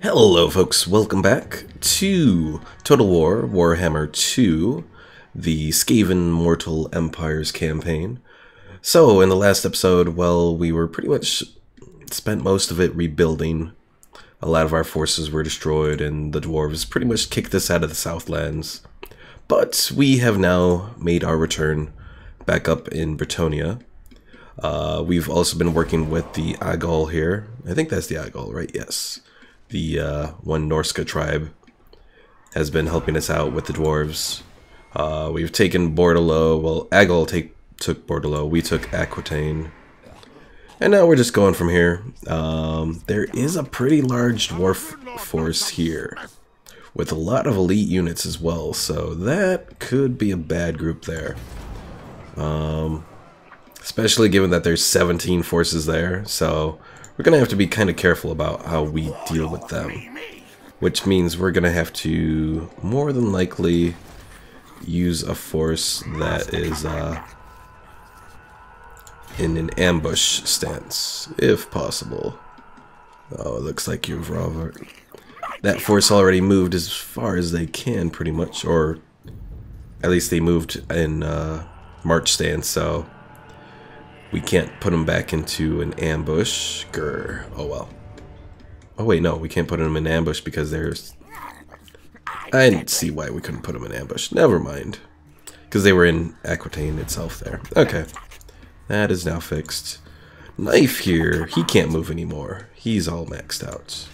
Hello folks, welcome back to Total War Warhammer 2, the Skaven Mortal Empires campaign. So in the last episode, well, we were pretty much spent most of it rebuilding. A lot of our forces were destroyed and the Dwarves pretty much kicked us out of the Southlands. But we have now made our return back up in Bretonnia. We've also been working with the Agol here. I think that's the Agol, right? Yes. The one Norska tribe has been helping us out with the dwarves. We've taken Bordelot. Well, Agol took Bordelot. We took Aquitaine. And now we're just going from here. There is a pretty large dwarf force here, with a lot of elite units as well. So that could be a bad group there. Especially given that there's 17 forces there. So we're going to have to be kind of careful about how we deal with them. Which means we're going to have to more than likely use a force that is in an ambush stance, if possible. Oh, it looks like that force already moved as far as they can, pretty much. Or at least they moved in march stance, so we can't put them back into an ambush. Grr. Oh well. Oh wait, no, we can't put them in ambush because there's... I didn't see why we couldn't put them in ambush. Never mind. Because they were in Aquitaine itself there. Okay. That is now fixed. Knife here. He can't move anymore. He's all maxed out.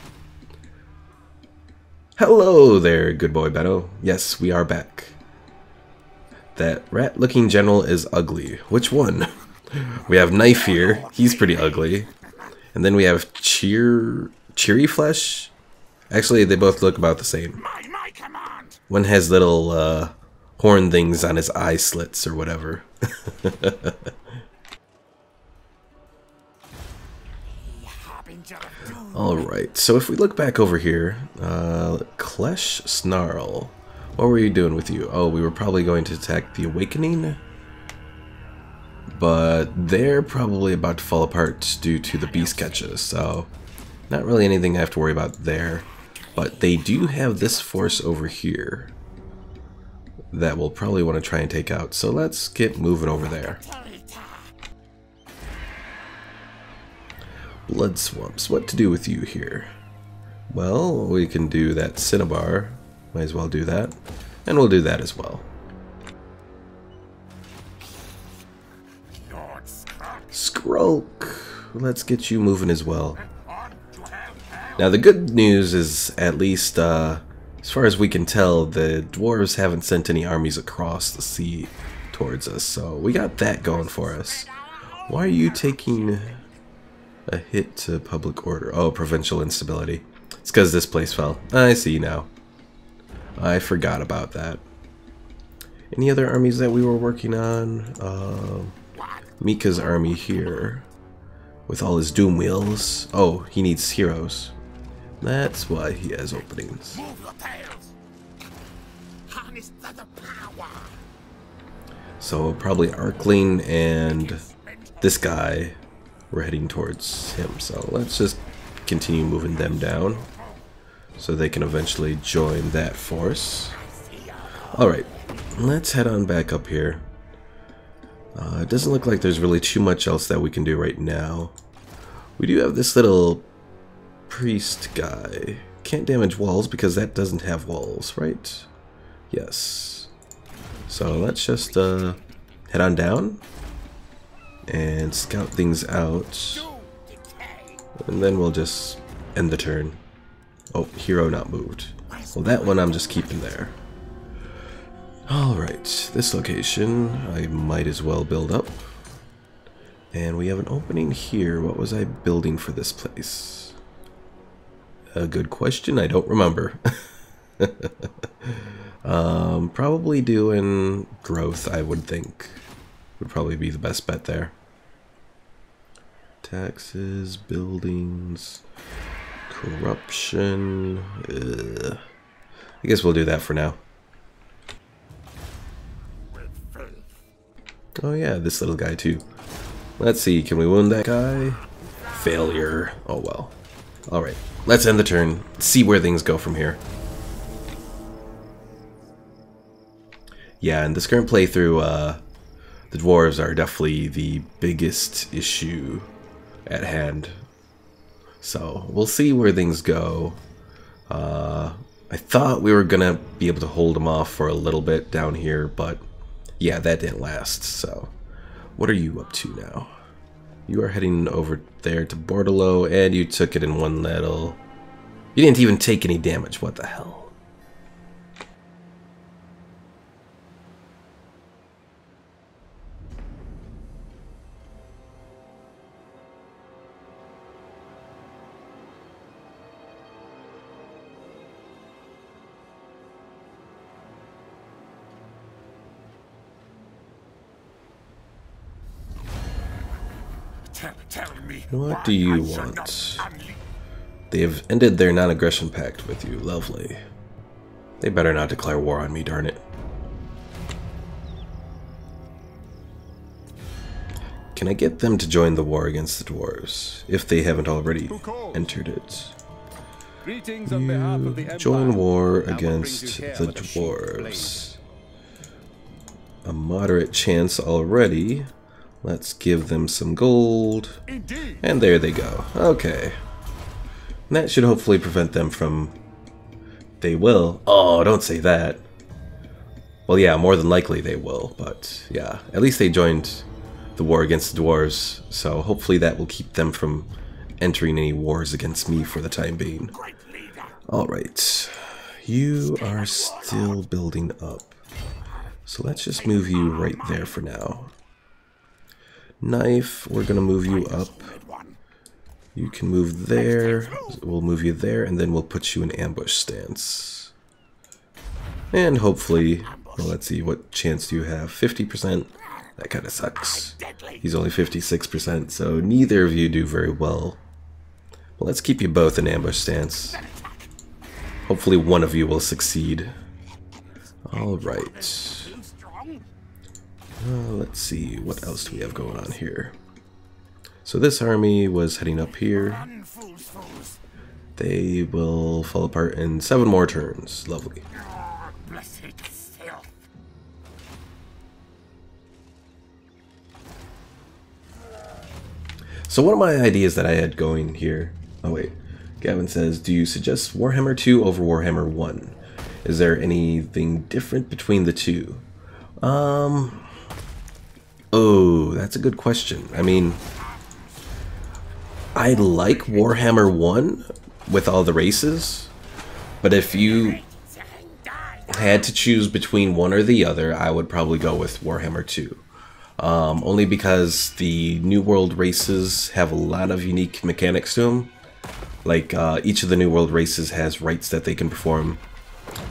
Hello there, good boy Beto. Yes, we are back. That rat-looking general is ugly. Which one? We have Knife here. He's pretty ugly. And then we have Cheery Flesh. Actually, they both look about the same. One has little horn things on his eye slits or whatever. Alright, so if we look back over here, Klesh Snarl. What were you doing with you? Oh, we were probably going to attack the Awakening. But they're probably about to fall apart due to the beast catches, so not really anything I have to worry about there. But they do have this force over here that we'll probably want to try and take out, so let's get moving over there. Blood Swamps, what to do with you here? Well, we can do that Cinnabar, might as well do that, and we'll do that as well. Skrulk, let's get you moving as well. Now the good news is, at least as far as we can tell, the dwarves haven't sent any armies across the sea towards us, so we got that going for us. Why are you taking a hit to public order? Oh, provincial instability. It's because this place fell. I see now. I forgot about that. Any other armies that we were working on? Mika's army here, with all his doom wheels. Oh, he needs heroes. That's why he has openings. So probably Arkling and this guy, we're heading towards him. So let's just continue moving them down so they can eventually join that force. Alright, let's head on back up here. It doesn't look like there's really too much else that we can do right now. We do have this little priest guy. Can't damage walls because that doesn't have walls, right? Yes. So let's just head on down and scout things out. And then we'll just end the turn. Oh, hero not moved. Well, that one I'm just keeping there. Alright, this location I might as well build up. And we have an opening here. What was I building for this place? A good question, I don't remember. Probably doing growth, I would think. Would probably be the best bet there. Taxes, buildings, corruption. I guess we'll do that for now. Oh yeah, this little guy too. Let's see, can we wound that guy? Failure. Oh well. Alright, let's end the turn, see where things go from here. Yeah, in this current playthrough, the dwarves are definitely the biggest issue at hand. So, we'll see where things go. I thought we were gonna be able to hold them off for a little bit down here, but yeah, that didn't last, so. What are you up to now? You are heading over there to Bordello, and you took it in one little... You didn't even take any damage, what the hell? What do you want? They have ended their non-aggression pact with you. Lovely. They better not declare war on me, darn it. Can I get them to join the war against the dwarves, if they haven't already entered it? You join war against the dwarves. A moderate chance already. Let's give them some gold. And there they go. Okay. And that should hopefully prevent them from... They will. Oh, don't say that. Well, yeah, more than likely they will. But, yeah. At least they joined the war against the dwarves. So hopefully that will keep them from entering any wars against me for the time being. Alright. You are still building up. So let's just move you right there for now. Knife, we're gonna move you up. You can move there. We'll move you there, and then we'll put you in ambush stance. And hopefully, well, let's see, what chance do you have? 50%? That kind of sucks. He's only 56%, so neither of you do very well. Well, let's keep you both in ambush stance. Hopefully one of you will succeed. Alright. Let's see, what else do we have going on here? So this army was heading up here. They will fall apart in 7 more turns. Lovely. So one of my ideas that I had going here... Oh wait, Gavin says, do you suggest Warhammer 2 over Warhammer 1? Is there anything different between the two? Oh, that's a good question. I mean, I like Warhammer 1 with all the races, but if you had to choose between one or the other, I would probably go with Warhammer 2. Only because the New World races have a lot of unique mechanics to them. Like, each of the New World races has rights that they can perform,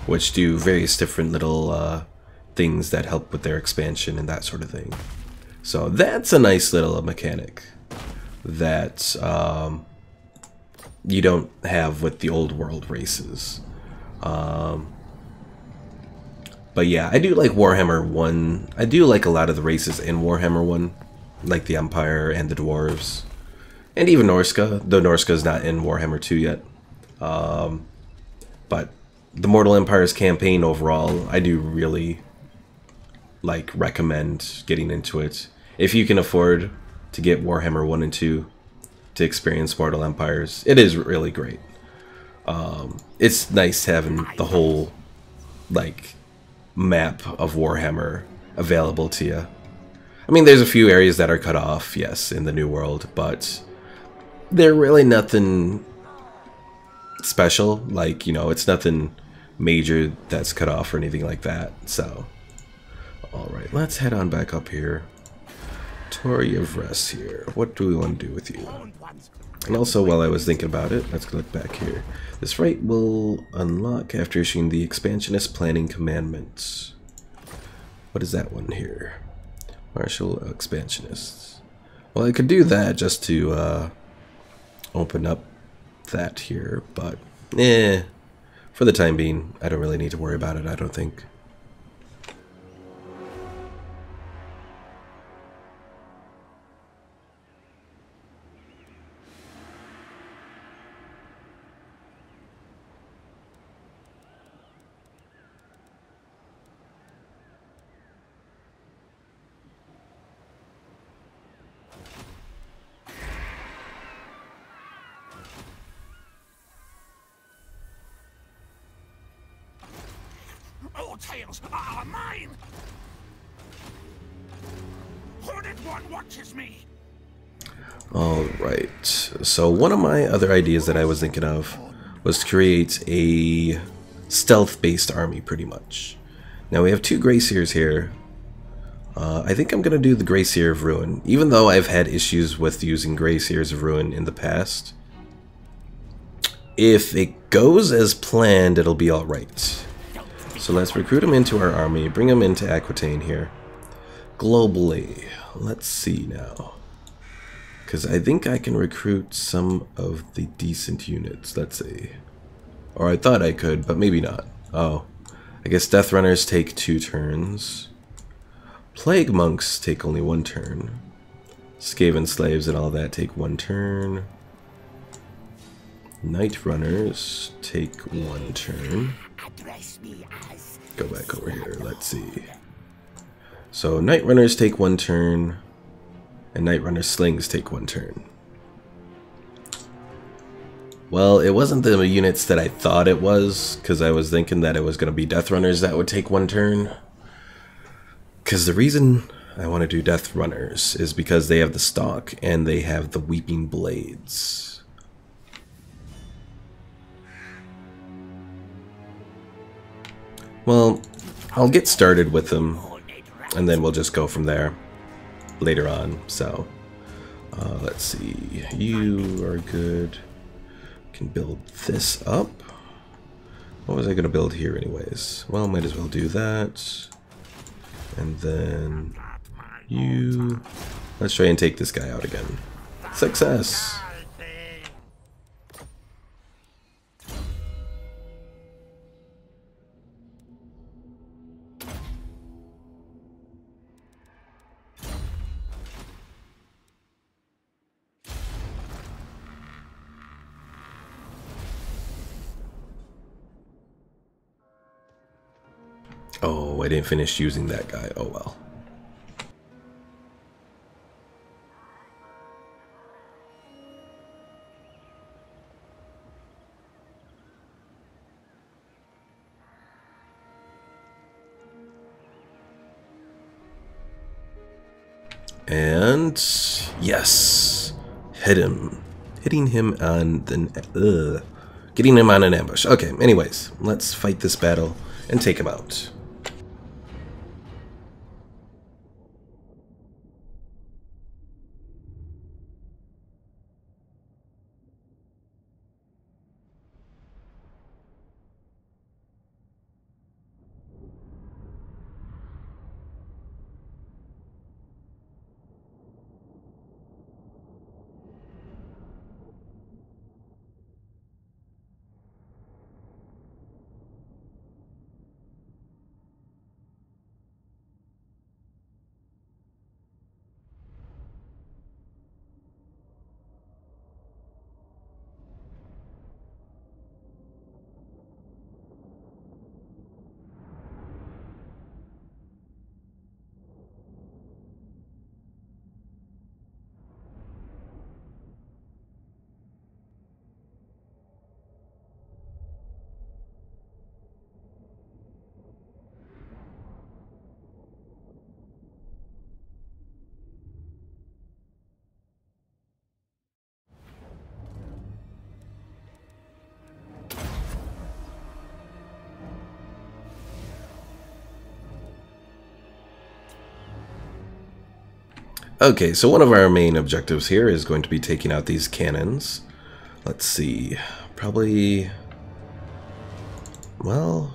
which do various different little things that help with their expansion and that sort of thing. So that's a nice little mechanic that you don't have with the old world races. But yeah, I do like Warhammer 1. I do like a lot of the races in Warhammer 1, like the Empire and the Dwarves. And even Norska, though Norska is not in Warhammer 2 yet. But the Mortal Empires campaign overall, I do really recommend getting into it. If you can afford to get Warhammer 1 and 2 to experience Mortal Empires, it is really great. It's nice having the whole map of Warhammer available to you. I mean, there's a few areas that are cut off, yes, in the New World, but they're really nothing special. Like, you know, it's nothing major that's cut off or anything like that. So, alright, let's head on back up here. Tory of Rest here. What do we want to do with you? And also, while I was thinking about it, let's look back here. This right will unlock after issuing the Expansionist Planning Commandments. What is that one here? Martial Expansionists. Well, I could do that just to open up that here, but for the time being, I don't really need to worry about it, I don't think. tales are mine! Hornet One watches me! Alright, so one of my other ideas that I was thinking of was to create a stealth-based army, pretty much. Now we have 2 Grey Seers here. I think I'm going to do the Grey Seer of Ruin, even though I've had issues with using Grey Seers of Ruin in the past. If it goes as planned, it'll be alright. So let's recruit him into our army, bring him into Aquitaine here. Globally, let's see now. Because I think I can recruit some of the decent units, let's see. Or I thought I could, but maybe not. Oh, I guess Death Runners take 2 turns. Plague Monks take only 1 turn. Skaven Slaves and all that take 1 turn. Night Runners take 1 turn. Go back over here, let's see. So Night Runners take 1 turn, and Night Runner Slings take 1 turn. Well, it wasn't the units that I thought it was, because I was thinking that it was going to be Death Runners that would take 1 turn. Because the reason I want to do Death Runners is because they have the stock and they have the Weeping Blades. Well, I'll get started with them, and then we'll just go from there later on. So, let's see. You are good. Can build this up. What was I going to build here anyways? Well, might as well do that. And then you... Let's try and take this guy out again. Success! Oh, I didn't finish using that guy. Oh well. And yes, hitting him on the getting him on an ambush. Okay, anyways, let's fight this battle and take him out. Okay, so one of our main objectives here is going to be taking out these cannons. Let's see, probably, well,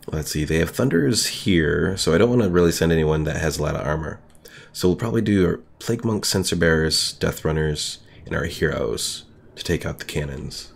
let's see, they have thunders here, so I don't want to really send anyone that has a lot of armor. So we'll probably do our Plague Monk, Censer Bearers, Death Runners, and our heroes to take out the cannons.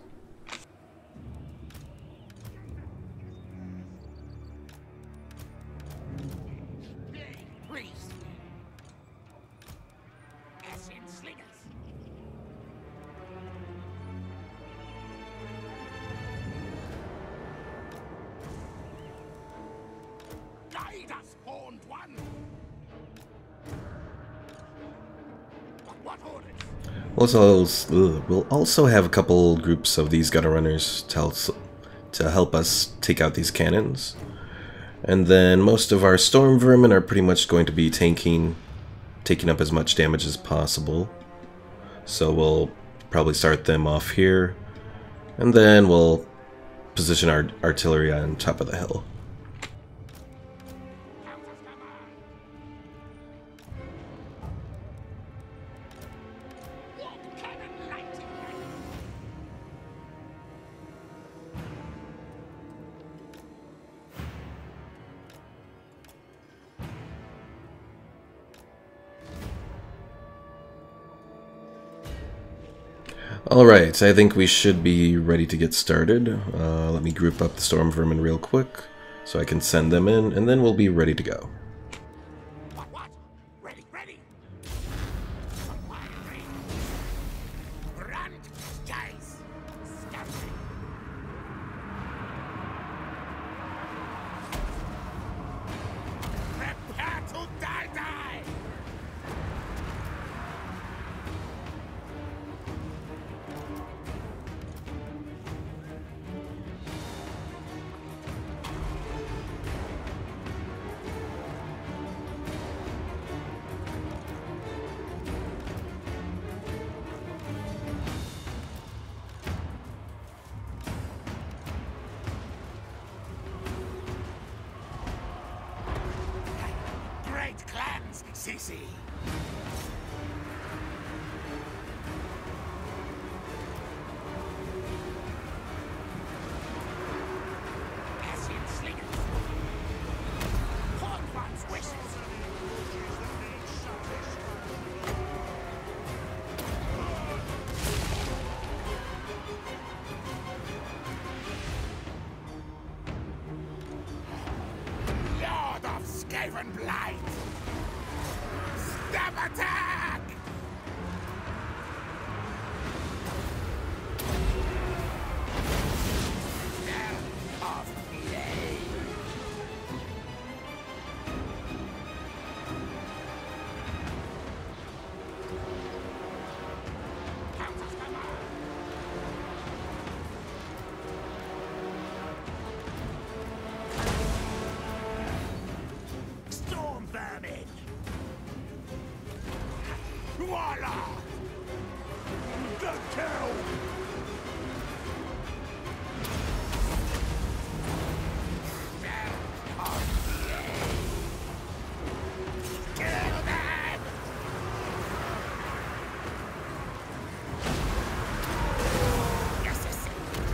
We'll also have a couple groups of these gutter runners to to help us take out these cannons. And then most of our storm vermin are pretty much going to be taking up as much damage as possible. So we'll probably start them off here, and then we'll position our artillery on top of the hill. Alright, I think we should be ready to get started. Let me group up the storm vermin real quick so I can send them in, and then we'll be ready to go. What? Ready, ready. Run, guys. Scouting. Prepare to die. Great clans, CC. Asian slingers. Hot one's wishes. Lord of Skaven blight. Stab attack! Knell of flame. Counters come on. Storm vermin. Voila! Good kill! Kill them!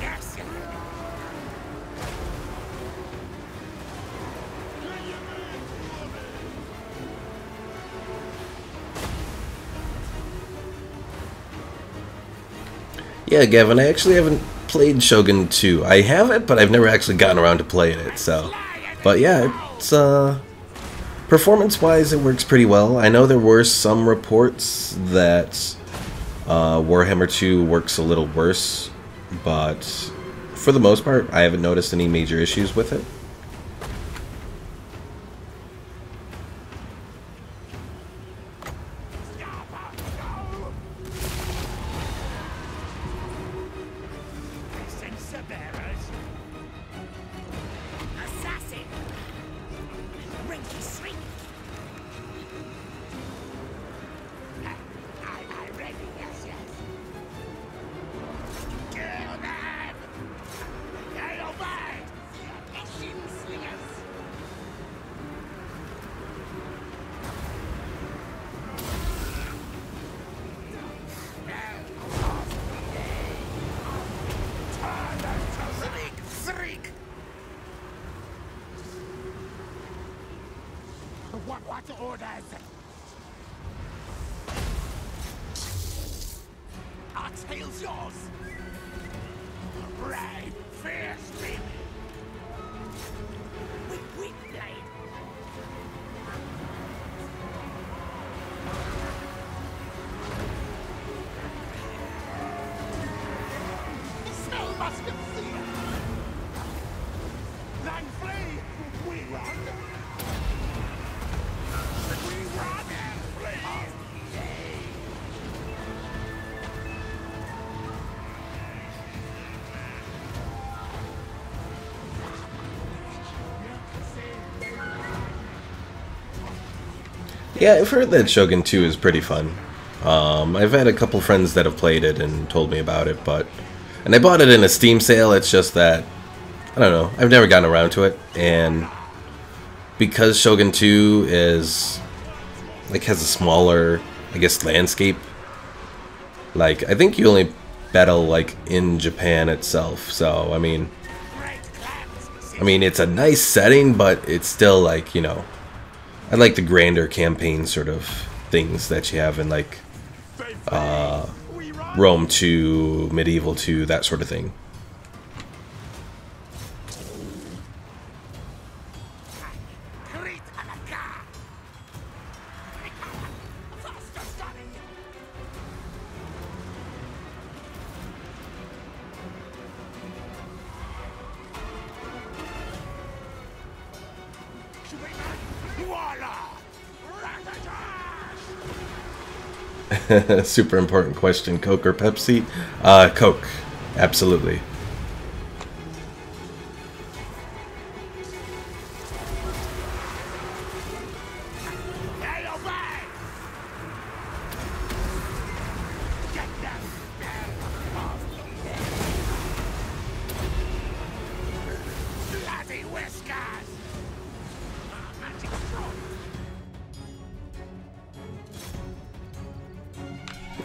Yes. Yeah, Gavin, I actually haven't played Shogun 2. I have it, but I've never actually gotten around to playing it, so... But yeah, it's, performance-wise, it works pretty well. I know there were some reports that Warhammer 2 works a little worse, but for the most part, I haven't noticed any major issues with it. Assassin! Rinky shrink! I ready, yes. Kill them! They obeyed! Ashen slingers! Shriek! What orders? Our tail's yours! Brave, fierce baby! We played! Smell must conceal! Then flee! We run! We run and flee! Yeah, I've heard that Shogun 2 is pretty fun. I've had a couple friends that have played it and told me about it, and I bought it in a Steam sale. It's just that I don't know. I've never gotten around to it, and because Shogun 2 is has a smaller, I guess, landscape. Like, I think you only battle like in Japan itself. So I mean, it's a nice setting, but it's still like, I like the grander campaign sort of things that you have in like Rome 2, Medieval 2, that sort of thing. Super important question. Coke or Pepsi? Coke. Absolutely.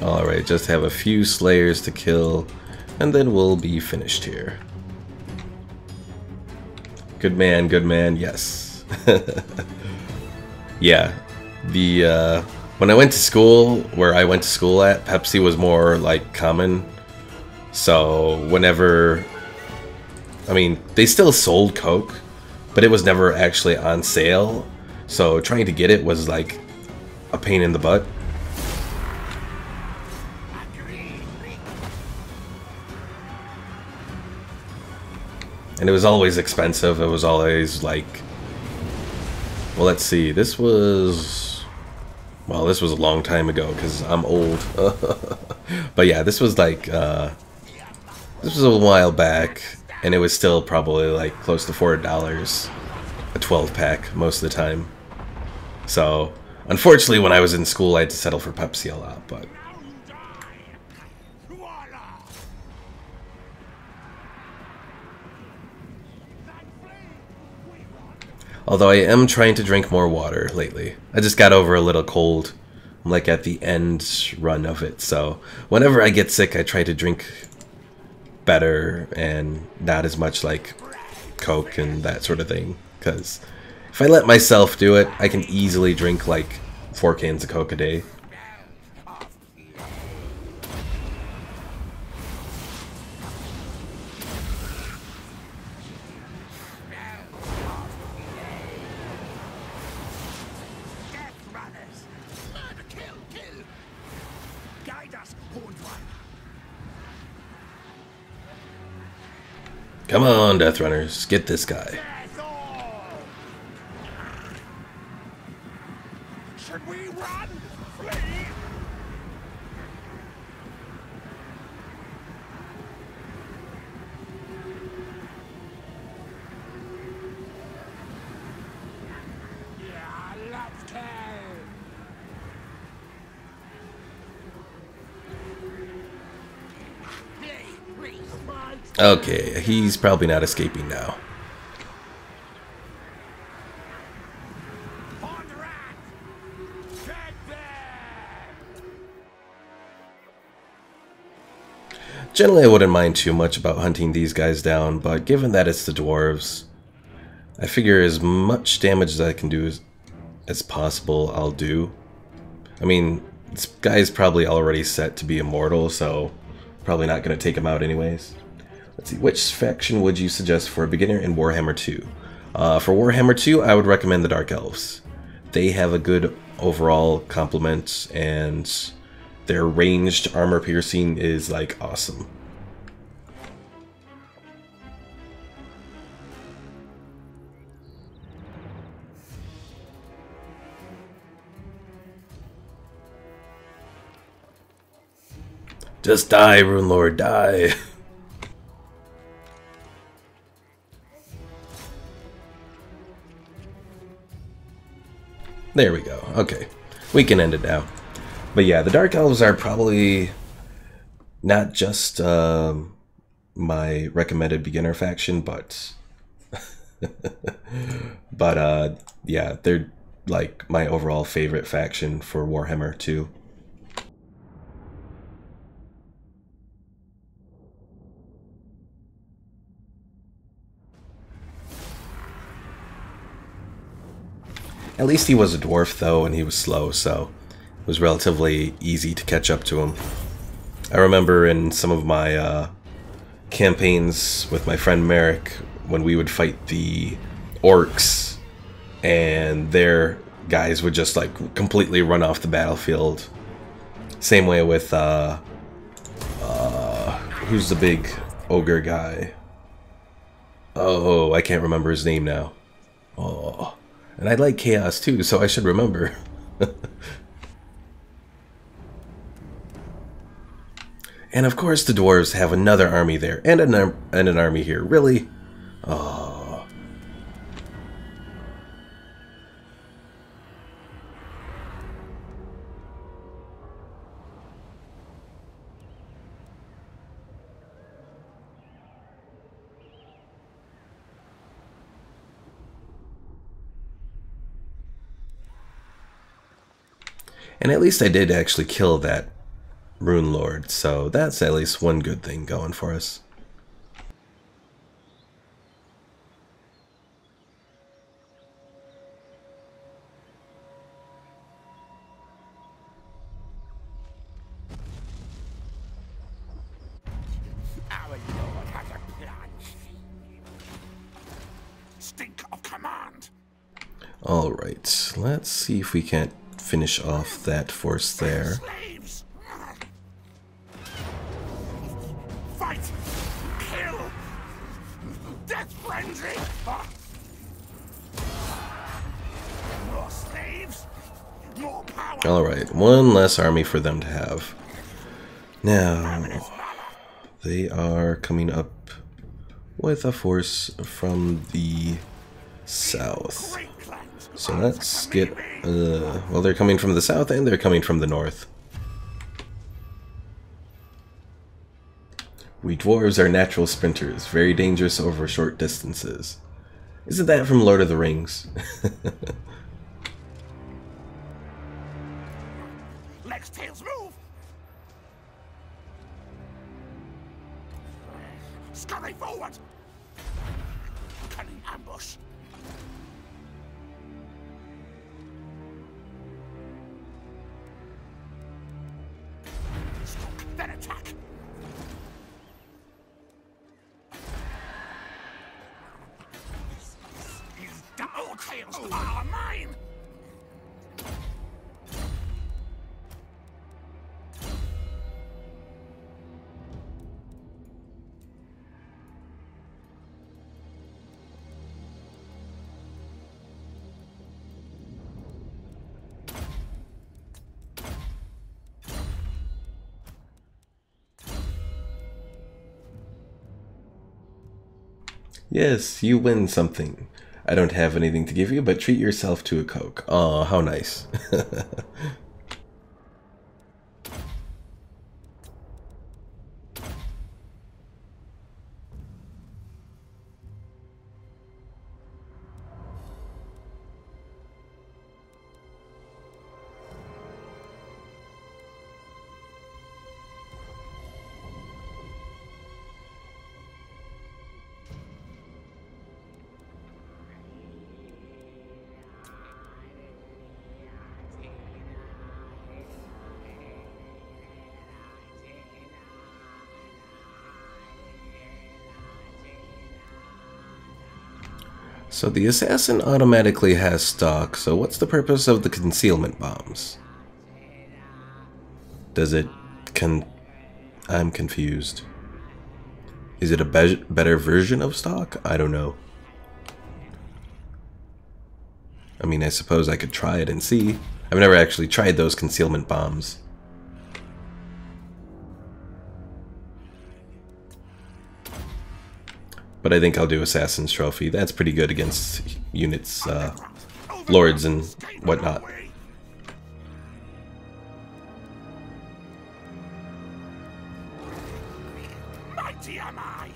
Alright, just have a few slayers to kill, and then we'll be finished here. Good man, yes. Yeah, when I went to school, where I went to school at, Pepsi was more like common. So whenever, they still sold Coke, but it was never actually on sale. So trying to get it was like a pain in the butt. And it was always expensive. It was always like, well, let's see. This was a long time ago because I'm old. But yeah, this was like, this was a while back, and it was still probably like close to $4 a 12-pack most of the time. So unfortunately, when I was in school, I had to settle for Pepsi a lot, but. Although I am trying to drink more water lately. I just got over a little cold. I'm like at the end run of it. So whenever I get sick, I try to drink better and not as much like Coke and that sort of thing. Because if I let myself do it, I can easily drink like 4 cans of Coke a day. Come on, Death Runners, get this guy. Should we run? Flee? Yeah, let's kill. Okay, he's probably not escaping now. Generally, I wouldn't mind too much about hunting these guys down, but given that it's the Dwarves, I figure as much damage as I can do as possible, I'll do. This guy's probably already set to be immortal, so probably not going to take him out anyways. Let's see, which faction would you suggest for a beginner in Warhammer 2? For Warhammer 2, I would recommend the Dark Elves. They have a good overall complement, and their ranged armor piercing is like awesome. Just die, Rune Lord, die. There we go. Okay. we can end it now. But yeah, the Dark Elves are probably not just my recommended beginner faction, but yeah, they're like my overall favorite faction for Warhammer 2. At least he was a dwarf though, and he was slow, so it was relatively easy to catch up to him. I remember in some of my campaigns with my friend Merrick, when we would fight the orcs and their guys would just like completely run off the battlefield. Same way with who's the big ogre guy? Oh, I can't remember his name now. Oh, and I like chaos too, so I should remember. And of course the dwarves have another army there, and an army here. Really? Oh. And at least I did actually kill that Rune Lord, so that's at least one good thing going for us. Our Lord has a plan. Stink of command. Alright, let's see if we can't finish off that force there. Slaves. Fight. Kill. Death frenzy. More slaves. More power. Alright, one less army for them to have. Now, they are coming up with a force from the south. So let's get, well, they're coming from the south and they're coming from the north. We dwarves are natural sprinters, very dangerous over short distances. Isn't that from Lord of the Rings? Legs, tails, move. Scurry forward. Cunning ambush. Then attack. All tails are mine. Yes, you win something. I don't have anything to give you, but treat yourself to a Coke. Aw, how nice. So the assassin automatically has stock, so what's the purpose of the concealment bombs? Does it I'm confused. Is it a better version of stock? I don't know. I mean, I suppose I could try it and see. I've never actually tried those concealment bombs. But I think I'll do Assassin's Trophy. That's pretty good against units, lords and whatnot. guilty am I?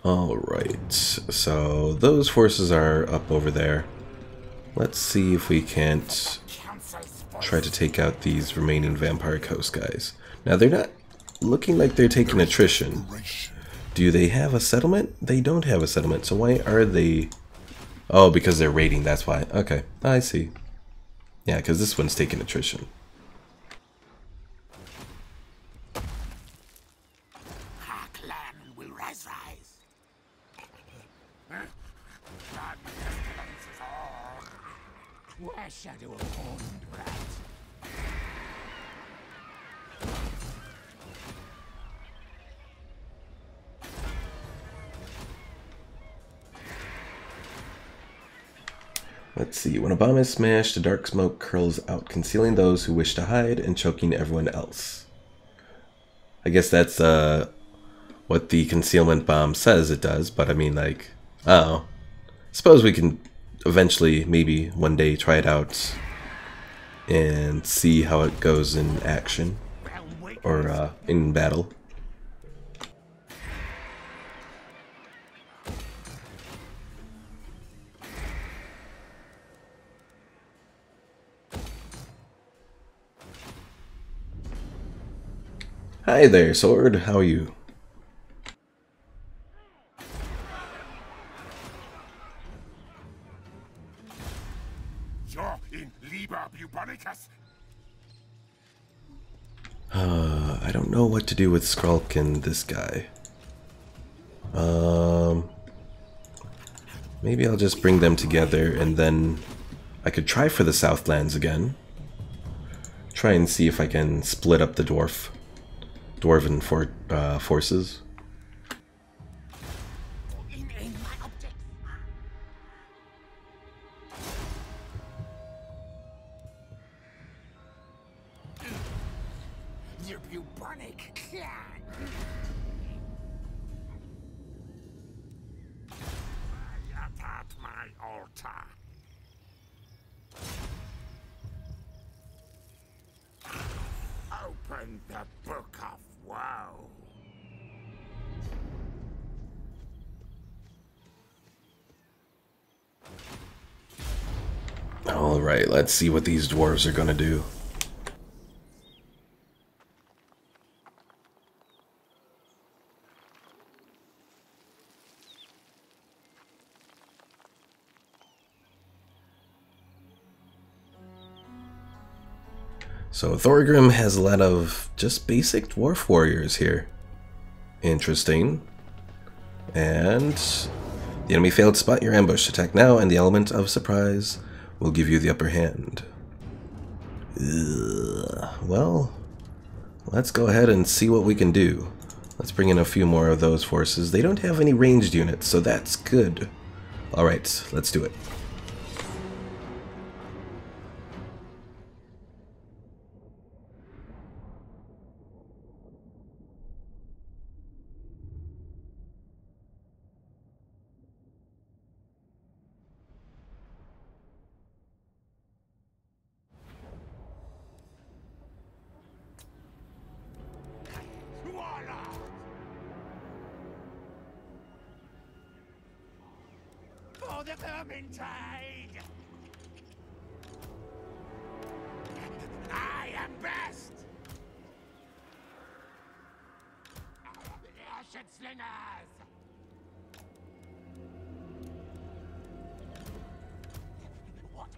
Alright, so those forces are up over there. Let's see if we can't try to take out these remaining Vampire Coast guys. Now, they're not looking like they're taking attrition. Do they have a settlement? They don't have a settlement, so why are they... Oh, because they're raiding, that's why. Okay, I see. Yeah, because this one's taking attrition. Our clan will rise. Where shadow of horned rat? Let's see. When a bomb is smashed, a dark smoke curls out, concealing those who wish to hide and choking everyone else. I guess that's what the concealment bomb says it does, but I mean, like, oh. Suppose we can eventually, maybe one day, try it out and see how it goes in action or in battle. Hi there, Sword. How are you? You're in Liber Bubonicus. I don't know what to do with Skrulk and this guy. Maybe I'll just bring them together and then I could try for the Southlands again. Try and see if I can split up the Dwarven forces. The bubonic clan. At my altar. Open the book of woe. Alright, let's see what these dwarves are gonna do. So Thorgrim has a lot of just basic dwarf warriors here. Interesting. And the enemy failed to spot your ambush. Attack now, and the element of surprise will give you the upper hand. Ugh. Well, let's go ahead and see what we can do. Let's bring in a few more of those forces. They don't have any ranged units, so that's good. Alright, let's do it. For the Vermintide! I am best! Ashen slingers! What?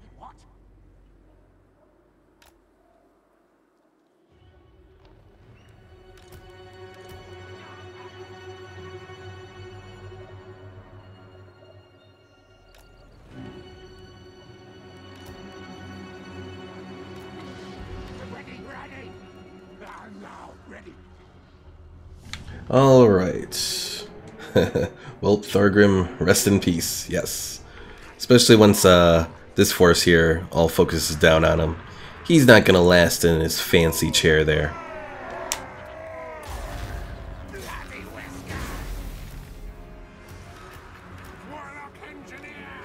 I'm now ready. Alright. Well, Thorgrim, rest in peace, yes. Especially once this force here all focuses down on him. He's not gonna last in his fancy chair there. Bloody whisker! Warlock engineer!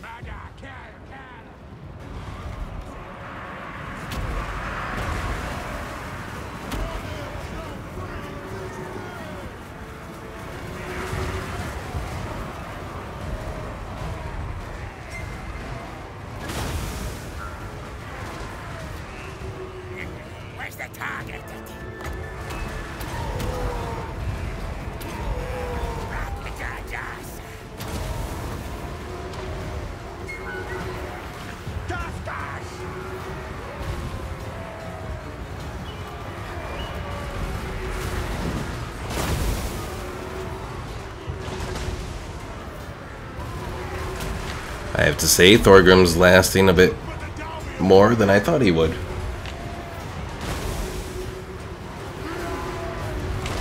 Murder, kill, kill! Where's the target? I have to say, Thorgrim's lasting a bit more than I thought he would.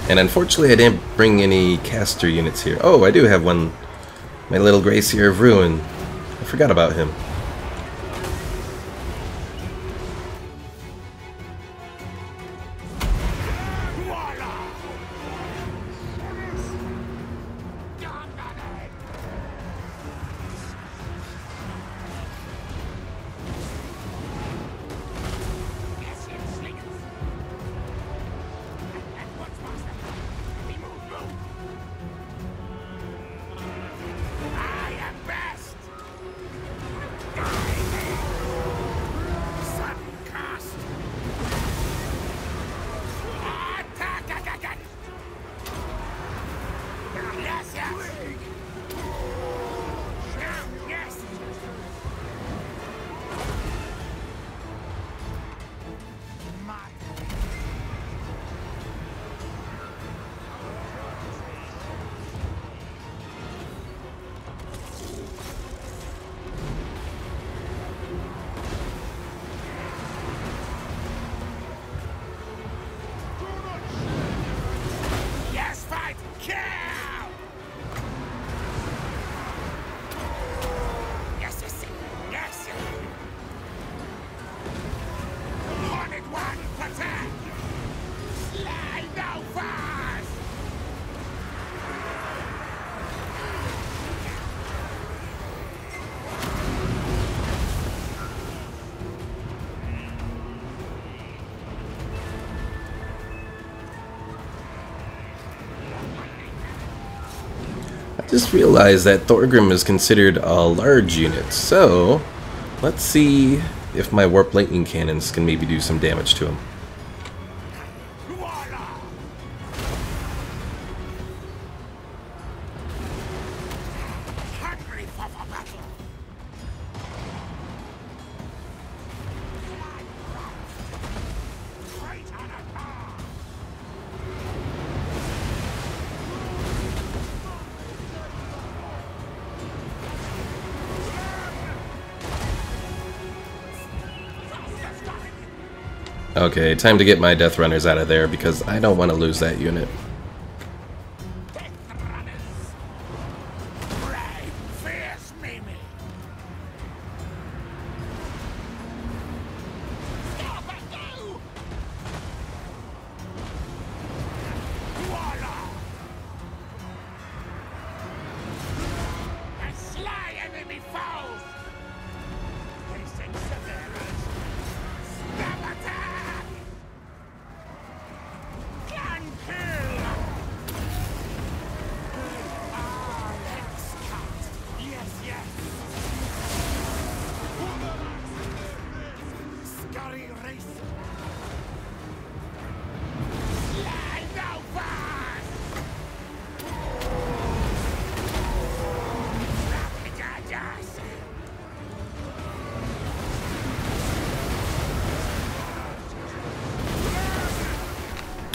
And unfortunately, I didn't bring any caster units here. Oh, I do have one. My little Gracier of Ruin. I forgot about him. Just realized that Thorgrim is considered a large unit, so let's see if my warp lightning cannons can maybe do some damage to him. Okay, time to get my Death Runners out of there because I don't want to lose that unit.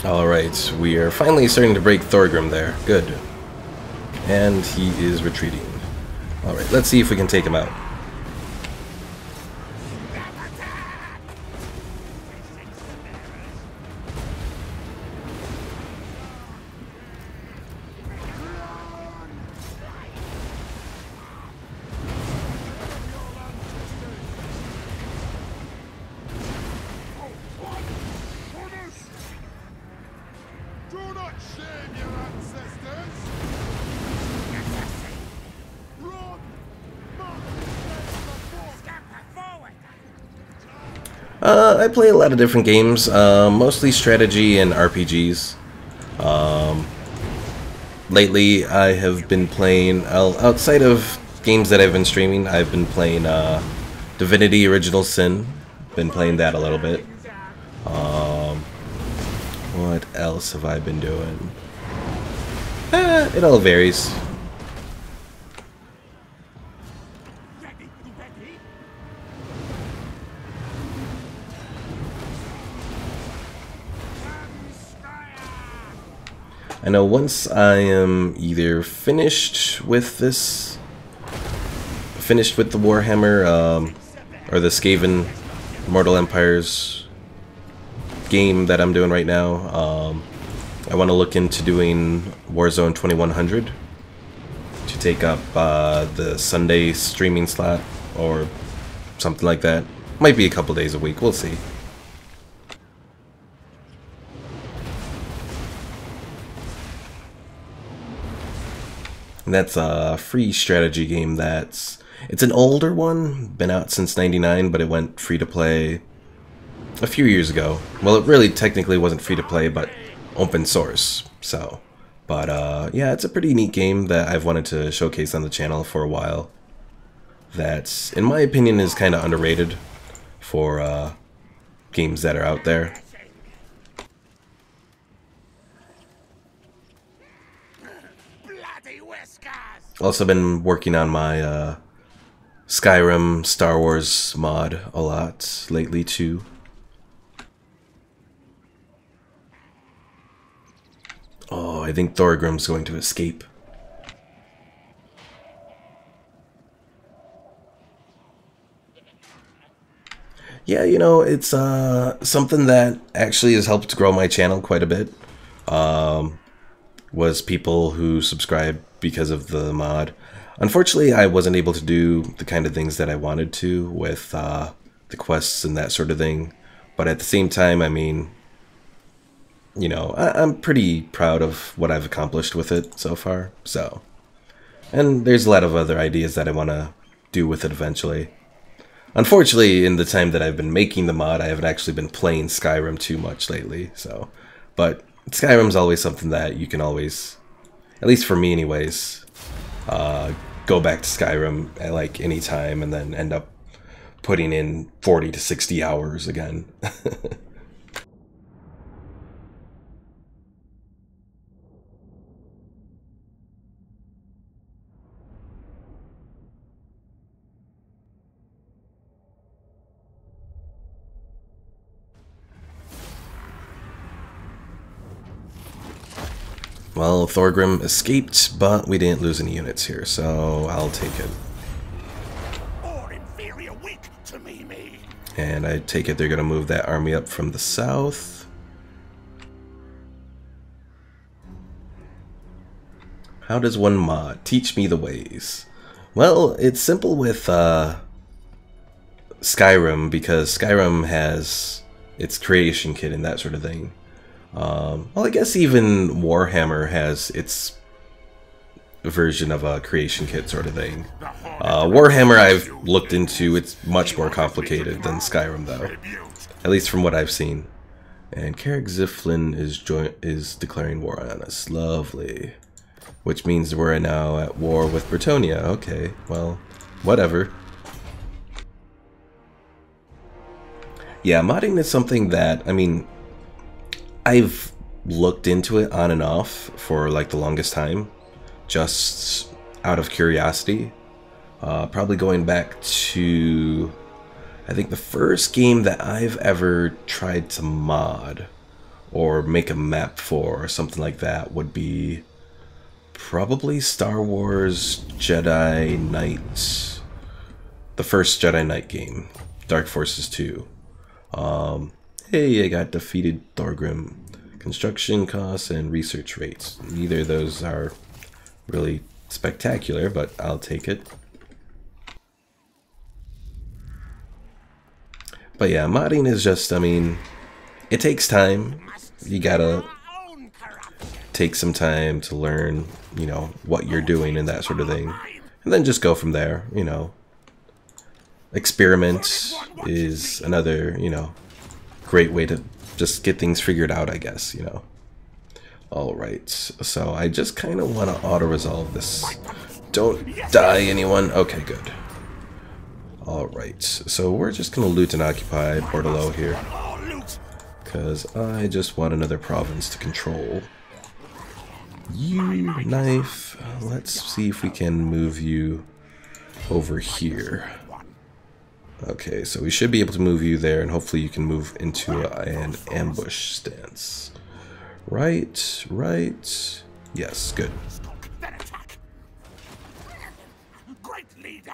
Alright, we are finally starting to break Thorgrim there. Good. And he is retreating. Alright, let's see if we can take him out. I play a lot of different games, mostly strategy and RPGs. Lately, I have been playing, outside of games that I've been streaming, I've been playing Divinity Original Sin. Been playing that a little bit. What else have I been doing? It all varies. I know once I am either finished with the Warhammer, or the Skaven Mortal Empires game that I'm doing right now, I want to look into doing Warzone 2100 to take up the Sunday streaming slot or something like that. Might be a couple days a week, we'll see. And that's a free strategy game it's an older one, been out since '99, but it went free to play a few years ago. Well, it really technically wasn't free to play, but open source. So, but yeah, it's a pretty neat game that I've wanted to showcase on the channel for a while. That, in my opinion, is kind of underrated for games that are out there. Also been working on my Skyrim Star Wars mod a lot lately too. Oh, I think Thorgrim's going to escape. Yeah, you know, it's something that actually has helped grow my channel quite a bit. Was people who subscribed because of the mod. Unfortunately, I wasn't able to do the kind of things that I wanted to with the quests and that sort of thing. But at the same time, I mean, you know, I'm pretty proud of what I've accomplished with it so far. So, and there's a lot of other ideas that I want to do with it eventually. Unfortunately, in the time that I've been making the mod, I haven't actually been playing Skyrim too much lately. So, but Skyrim's always something that you can always, at least for me anyways, go back to Skyrim at like any time and then end up putting in 40 to 60 hours again. Well, Thorgrim escaped, but we didn't lose any units here, so I'll take it. And I take it they're going to move that army up from the south. How does one mod? Teach me the ways. Well, it's simple with Skyrim, because Skyrim has its creation kit and that sort of thing. Well, I guess even Warhammer has its version of a creation kit sort of thing. Warhammer I've looked into, it's much more complicated than Skyrim though. At least from what I've seen. And Carrick Ziflin is declaring war on us. Lovely. Which means we're now at war with Bretonia. Okay, well, whatever. Yeah, modding is something that, I mean, I've looked into it on and off for like the longest time, just out of curiosity. Probably going back to, I think the first game that I've ever tried to mod or make a map for or something like that would be probably Star Wars Jedi Knight, the first Jedi Knight game, Dark Forces 2. Hey, I got defeated Thorgrim. Construction costs and research rates. Neither of those are really spectacular, but I'll take it. But yeah, modding is just, I mean, it takes time. You gotta take some time to learn, you know, what you're doing and that sort of thing. And then just go from there, you know. Experiment, is another, great way to just get things figured out, I guess, Alright, so I just kind of want to auto-resolve this. Don't die, anyone. Okay, good. Alright, so we're just going to loot and occupy Portalo here. Because I just want another province to control. You, knife. Let's see if we can move you over here. Okay, so we should be able to move you there, and hopefully you can move into an ambush stance. Right. Yes, good. Great leader.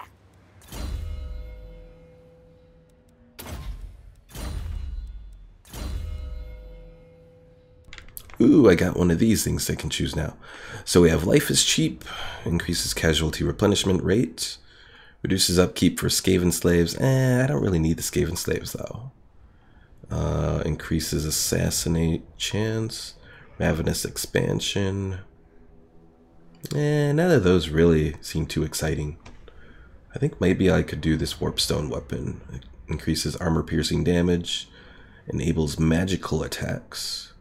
Ooh, I got one of these things I can choose now. So we have life is cheap, increases casualty replenishment rate, reduces upkeep for Skaven slaves. I don't really need the Skaven slaves though. Increases assassinate chance, ravenous expansion. None of those really seem too exciting. I think maybe I could do this warpstone weapon. It increases armor piercing damage, enables magical attacks.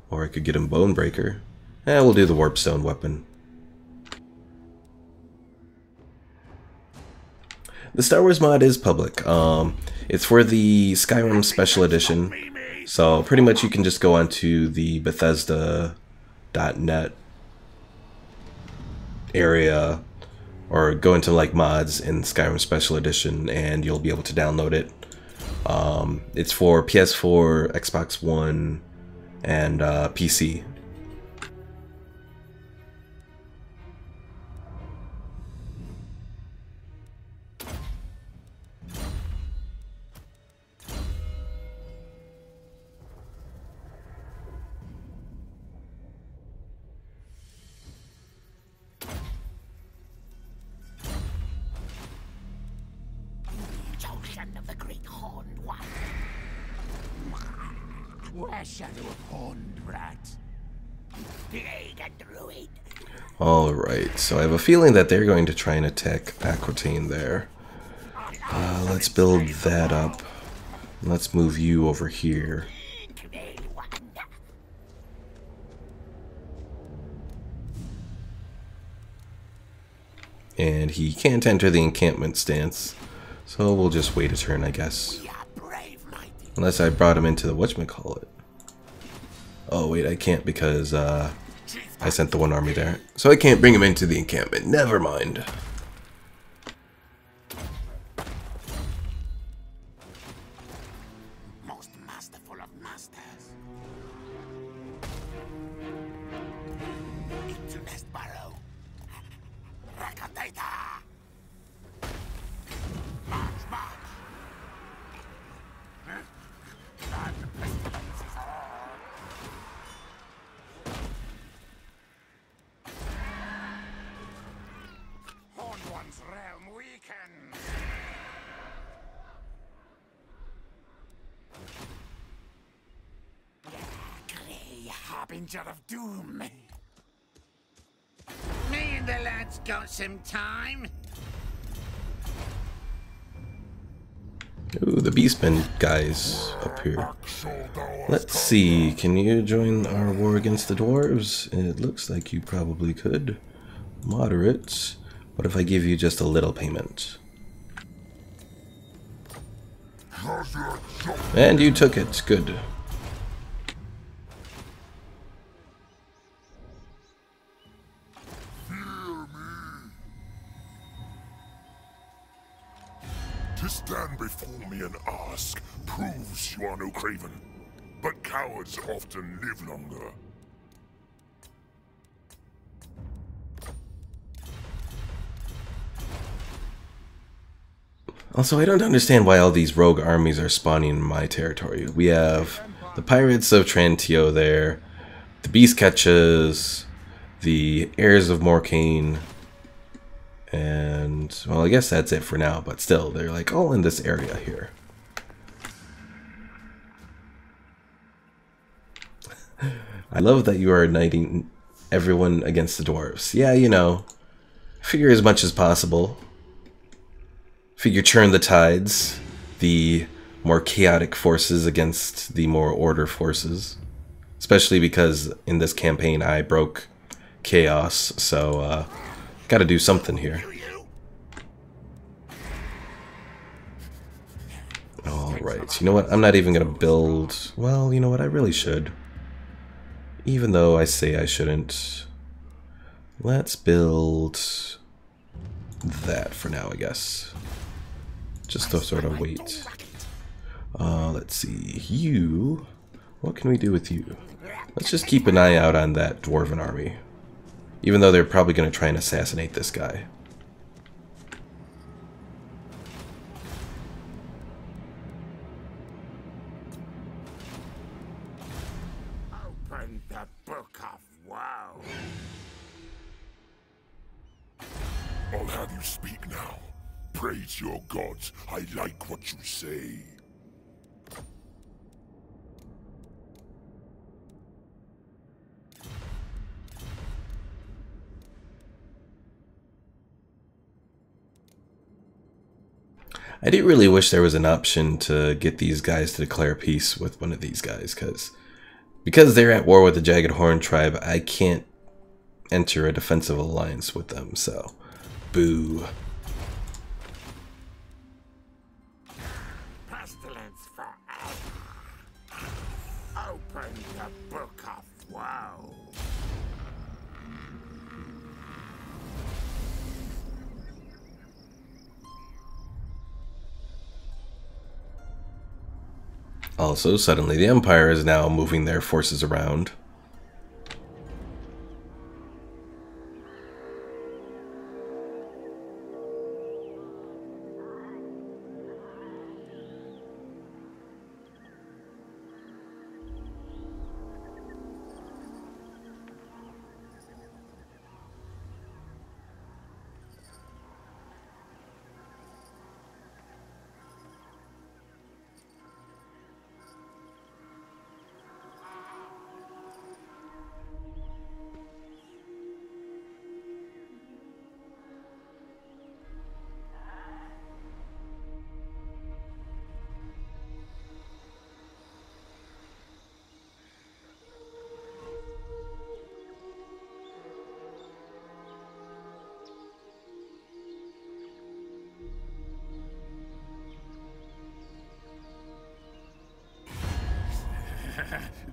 Or I could get him Bonebreaker. We'll do the Warpstone weapon. The Star Wars mod is public. It's for the Skyrim Special Edition. So pretty much you can just go onto the Bethesda.net area or go into like mods in Skyrim Special Edition and you'll be able to download it. It's for PS4, Xbox One, and PC. Junction of the great horned one. Where shadow of horned rat? Plague and druid. Alright, so I have a feeling that they're going to try and attack Aquitaine there. Let's build that up. Let's move you over here. And he can't enter the encampment stance, so we'll just wait a turn, I guess. Unless I brought him into the whatchamacallit. Oh wait, I can't because I sent the one army there. So I can't bring him into the encampment. Never mind. Most masterful of masters. Into nest barrow. Rakatata. March, march. And the pestilence is on. Horned one's realm weakens. Grey harbinger of doom. Me and the lads got some time. Ooh, the Beastmen guys up here. Let's see, can you join our war against the Dwarves? It looks like you probably could. Moderate. What if I give you just a little payment? And you took it. Good. To stand before me and ask proves you are no craven, but cowards often live longer. Also, I don't understand why all these rogue armies are spawning in my territory. We have the Pirates of Trantio there, the Beast Catches, the Heirs of Morcane, and, well, I guess that's it for now, but still, they're like all in this area here. I love that you are uniting everyone against the Dwarves. Yeah, you know, figure as much as possible. Figure turn the tides. The more chaotic forces against the more order forces. Especially because in this campaign I broke chaos, so gotta do something here. Alright, you know what? I'm not even gonna build... Well, you know what? I really should. Even though I say I shouldn't. Let's build that for now, I guess. Just to sort of wait. Let's see. You... What can we do with you? Let's just keep an eye out on that dwarven army. Even though they're probably going to try and assassinate this guy. Open the book of woe. I'll have you speak now. Praise your gods. I like what you say. I do really wish there was an option to get these guys to declare peace with one of these guys, because they're at war with the Jagged Horn tribe, I can't enter a defensive alliance with them, so boo. Pestilence forever. Open the book of woe. Also, suddenly the Empire is now moving their forces around.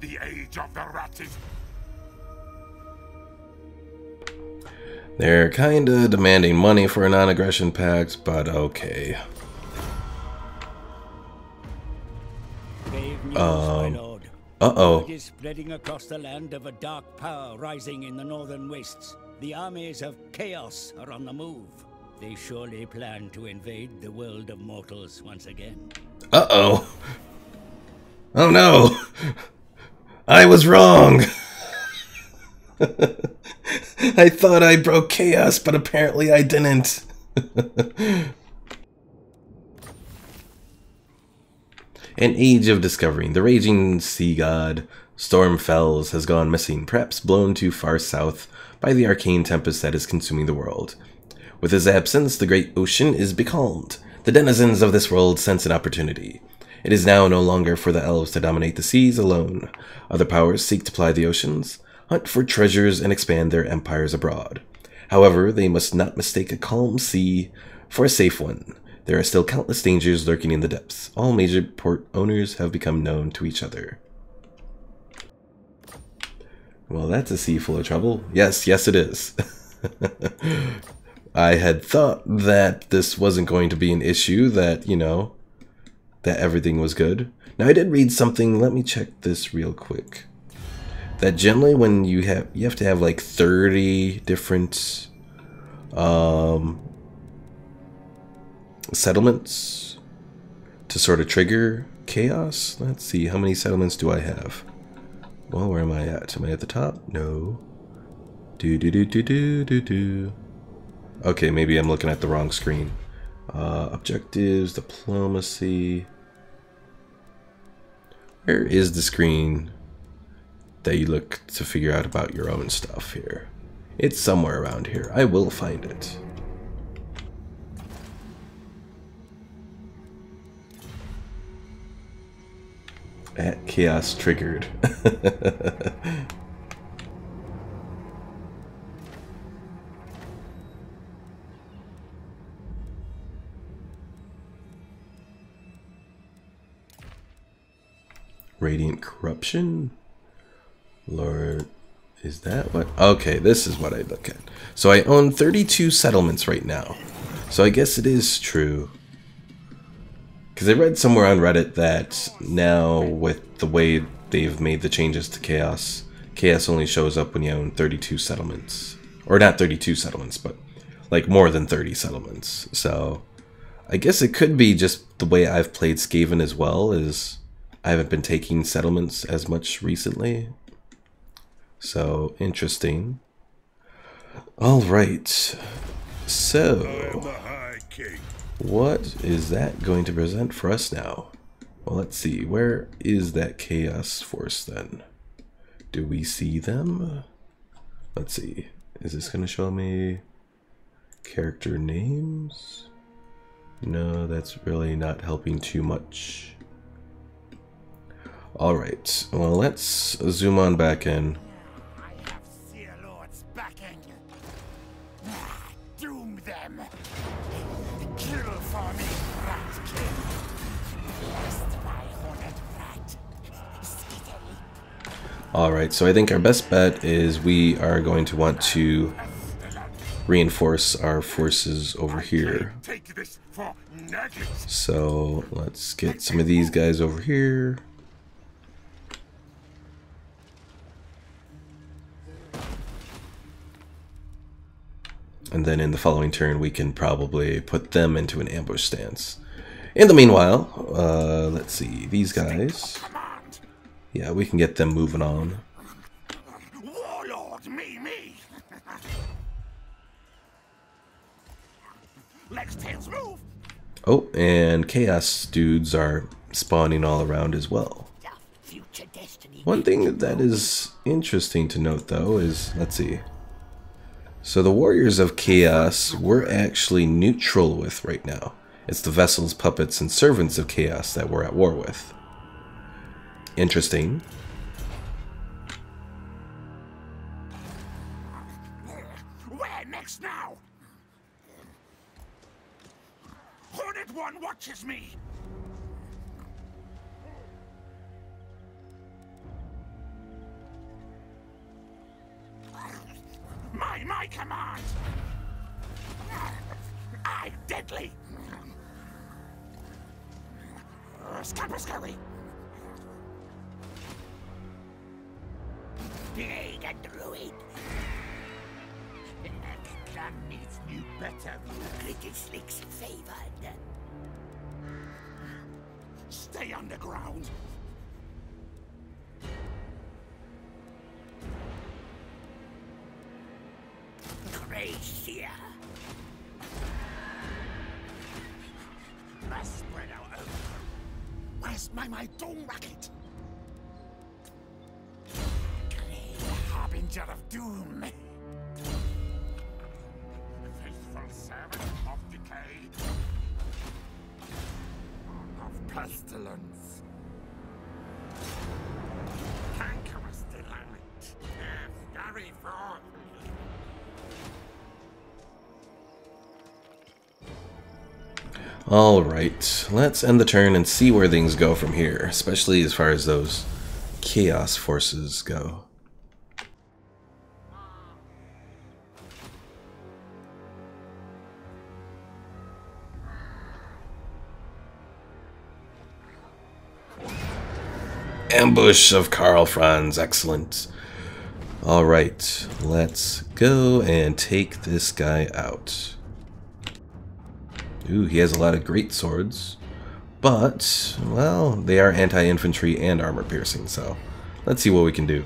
The age of the rat is... They're kinda demanding money for a non-aggression pact, but okay. Grave news, my lord. Uh-oh. Word is spreading across the land of a dark power rising in the northern wastes. The armies of chaos are on the move. They surely plan to invade the world of mortals once again. Uh-oh. Oh no! I was wrong! I thought I broke chaos, but apparently I didn't. An age of discovering. The raging sea god, Stormfells, has gone missing, perhaps blown too far south by the arcane tempest that is consuming the world. With his absence, the great ocean is becalmed. The denizens of this world sense an opportunity. It is now no longer for the elves to dominate the seas alone. Other powers seek to ply the oceans, hunt for treasures, and expand their empires abroad. However, they must not mistake a calm sea for a safe one. There are still countless dangers lurking in the depths. All major port owners have become known to each other. Well, that's a sea full of trouble. Yes, it is. I had thought that this wasn't going to be an issue, that, you know, that everything was good. Now, I did read something. Let me check this real quick. That generally when you have to have like 30 different settlements to sort of trigger chaos. Let's see, how many settlements do I have? Well, where am I at? Am I at the top? No. Okay, maybe I'm looking at the wrong screen. Objectives, diplomacy. Where is the screen that you look to figure out about your own stuff here? It's somewhere around here. I will find it. At chaos triggered. Radiant corruption? Lord, is that what? Okay, this is what I look at. So I own 32 settlements right now. So I guess it is true. Because I read somewhere on Reddit that now with the way they've made the changes to Chaos, Chaos only shows up when you own 32 settlements. Or not 32 settlements, but like more than 30 settlements. So I guess it could be just the way I've played Skaven as well, is I haven't been taking settlements as much recently. So, interesting. Alright. So, what is that going to present for us now? Well, let's see. Where is that Chaos Force then? Do we see them? Let's see. Is this going to show me character names? No, that's really not helping too much. Alright, well, let's zoom on back in. I have Seer Lord's backing. Doom them. Kill for me, Rat King. Blessed by Hornet Rat. Skittle. Alright, so I think our best bet is we are going to want to reinforce our forces over here. Take this for nuggets. So let's get some of these guys over here. And then in the following turn we can probably put them into an ambush stance. In the meanwhile, let's see, these guys. Yeah, we can get them moving on. Warlord, me. Legs, tails, move. Oh, and chaos dudes are spawning all around as well. Future destiny. One thing that is interesting to note though is, let's see. So the warriors of chaos we're actually neutral with right now. It's the vessels, puppets, and servants of chaos that we're at war with. Interesting. Where next now? Hornet One watches me. My command. I'm deadly. Scamperscurry. Plague and ruin. Clan needs new better. Cricket slicks favored. Stay underground. Crazier. Must spread out over. Where's my doom racket? Grey harbinger of doom. Faithful servant of decay. Of pestilence. Cankerous delight. Scurry forth. Alright, let's end the turn and see where things go from here, especially as far as those chaos forces go. Ambush of Karl Franz, excellent. Alright, let's go and take this guy out. Ooh, he has a lot of great swords, but, well, they are anti-infantry and armor piercing, so let's see what we can do.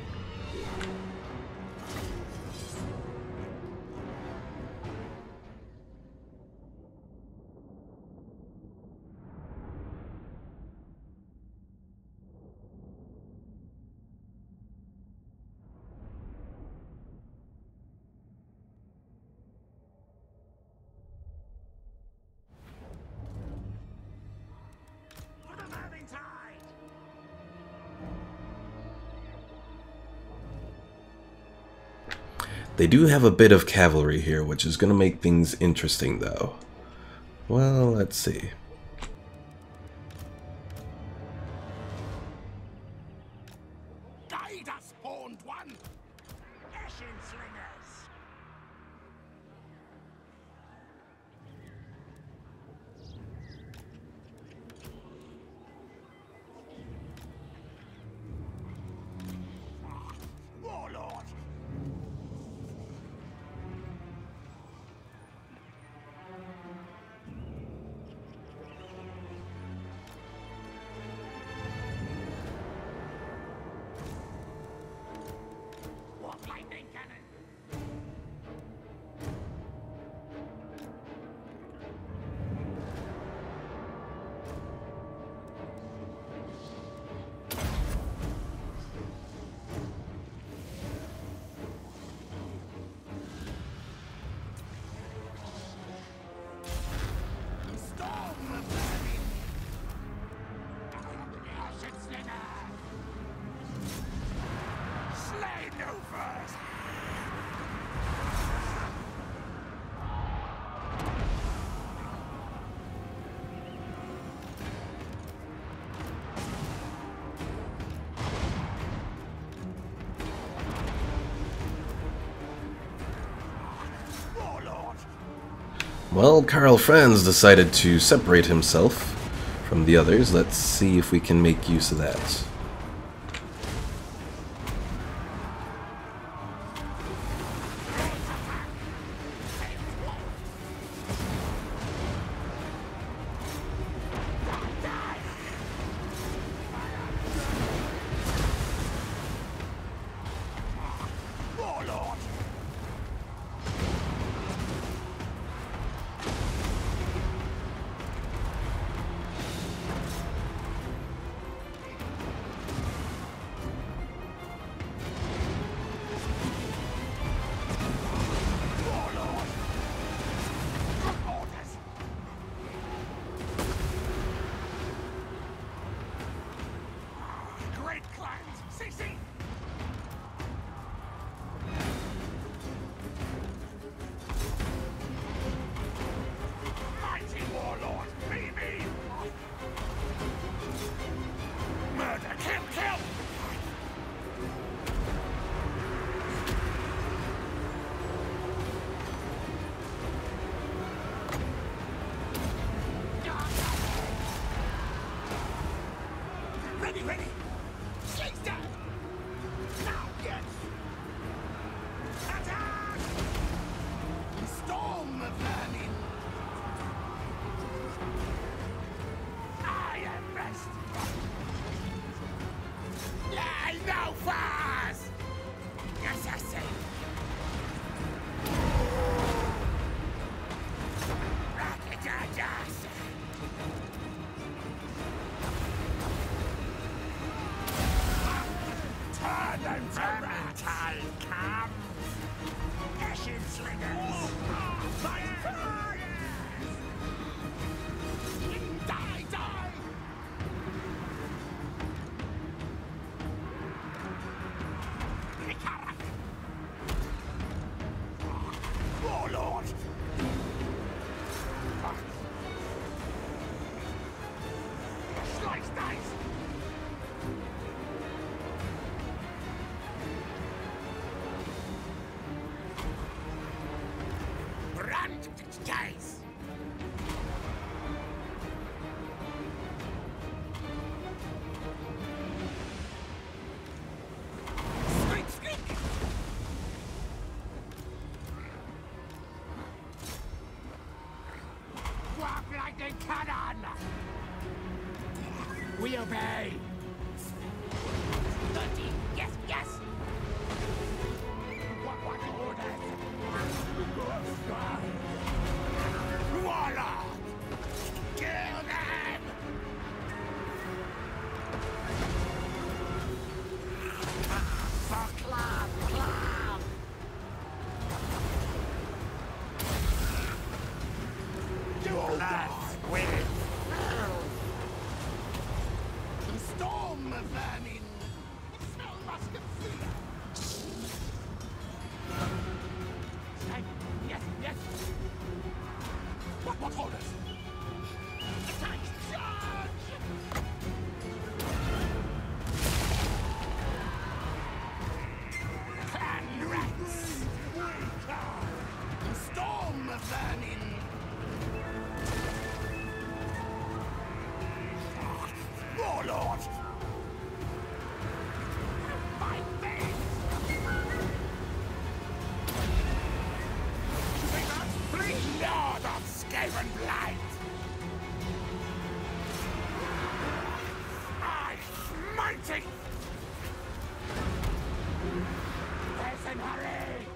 They do have a bit of cavalry here, which is going to make things interesting, though. Well, let's see. Guide us, horned one! Ashen slingers! Warlord! What lightning cannon? Storm of vermin! Ashen slinger! Slay no first! Warlord! Well, Karl Franz decided to separate himself from the others. Let's see if we can make use of that. Warlord! Warlord! Orders! Great clans! CC! Mighty warlord! Me! Murder! Kill! Ready! Slays down! Now, yes! Attack! Storm of vermin! I am best! Lie no fast! Assassin! Rocket-a-dust! Turn them to rats! Time comes! Ashen slingers! By fire! Die! Warlord! Slice dice! Brand dice! Squeak! Walk like a cannon! We obey! 30! Yes! What orders? Warlord! Kill them! For club! Let's win! Storm of vermin! Smell musket fear! Yes, yes. What orders? Attack! Charge! Clan rats! Storm vermin! Warlord! My face! Lord of Skaven blight! I mighty! There's an hurry!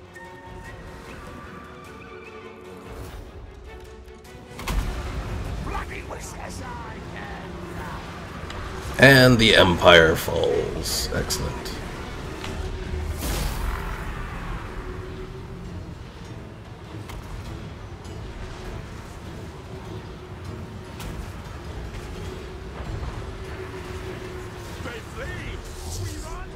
Bloody whistlers I can. And the Empire falls. Excellent. They flee! We run!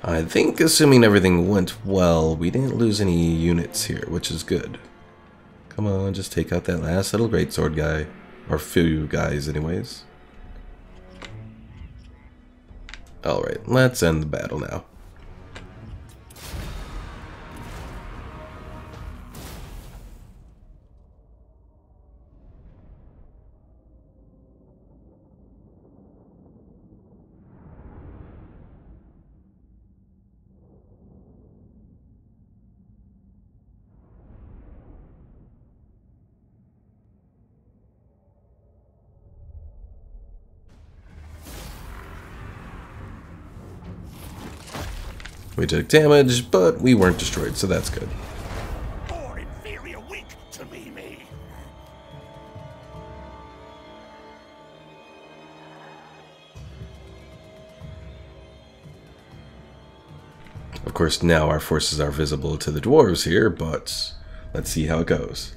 I think, assuming everything went well, we didn't lose any units here, which is good. Come on, just take out that last little greatsword guy. Or few guys, anyways. Alright, let's end the battle now. We took damage, but we weren't destroyed, so that's good. Or inferior weak to me. Of course, now our forces are visible to the dwarves here, but let's see how it goes.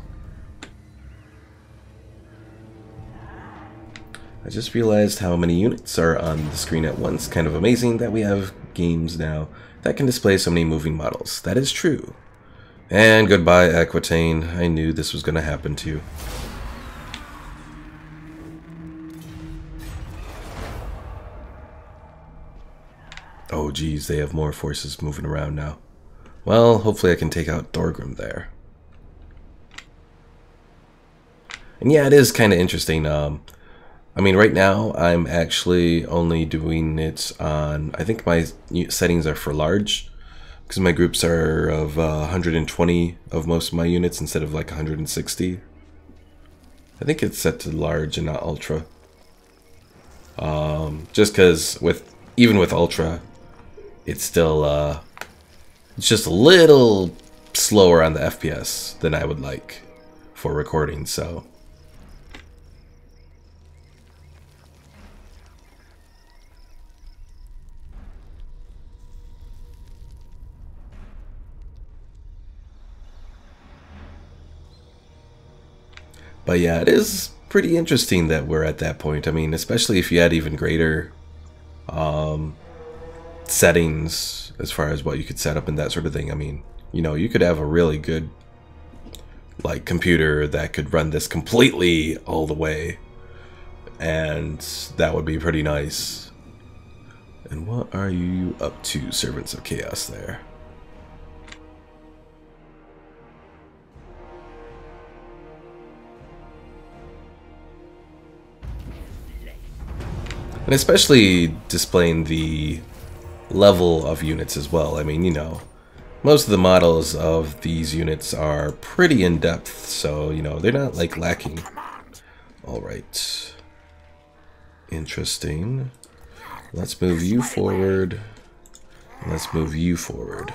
I just realized how many units are on the screen at once. Kind of amazing that we have games now that can display so many moving models. That is true. And goodbye, Aquitaine. I knew this was going to happen to you. Oh geez, they have more forces moving around now. Well, hopefully I can take out Thorgrim there. And yeah, it is kind of interesting. I mean, right now I'm actually only doing it on, I think my settings are for large, because my groups are of 120 of most of my units instead of like 160. I think it's set to large and not ultra. Just because even with ultra, it's still it's just a little slower on the FPS than I would like for recording, so. But yeah, it is pretty interesting that we're at that point. I mean, especially if you had even greater settings as far as what you could set up and that sort of thing. I mean, you know, you could have a really good like computer that could run this completely all the way, and that would be pretty nice. And what are you up to, Servants of Chaos there? And especially displaying the level of units as well. I mean, you know, most of the models of these units are pretty in-depth, so, you know, they're not, like, lacking. Alright. Interesting. Let's move you forward. Let's move you forward.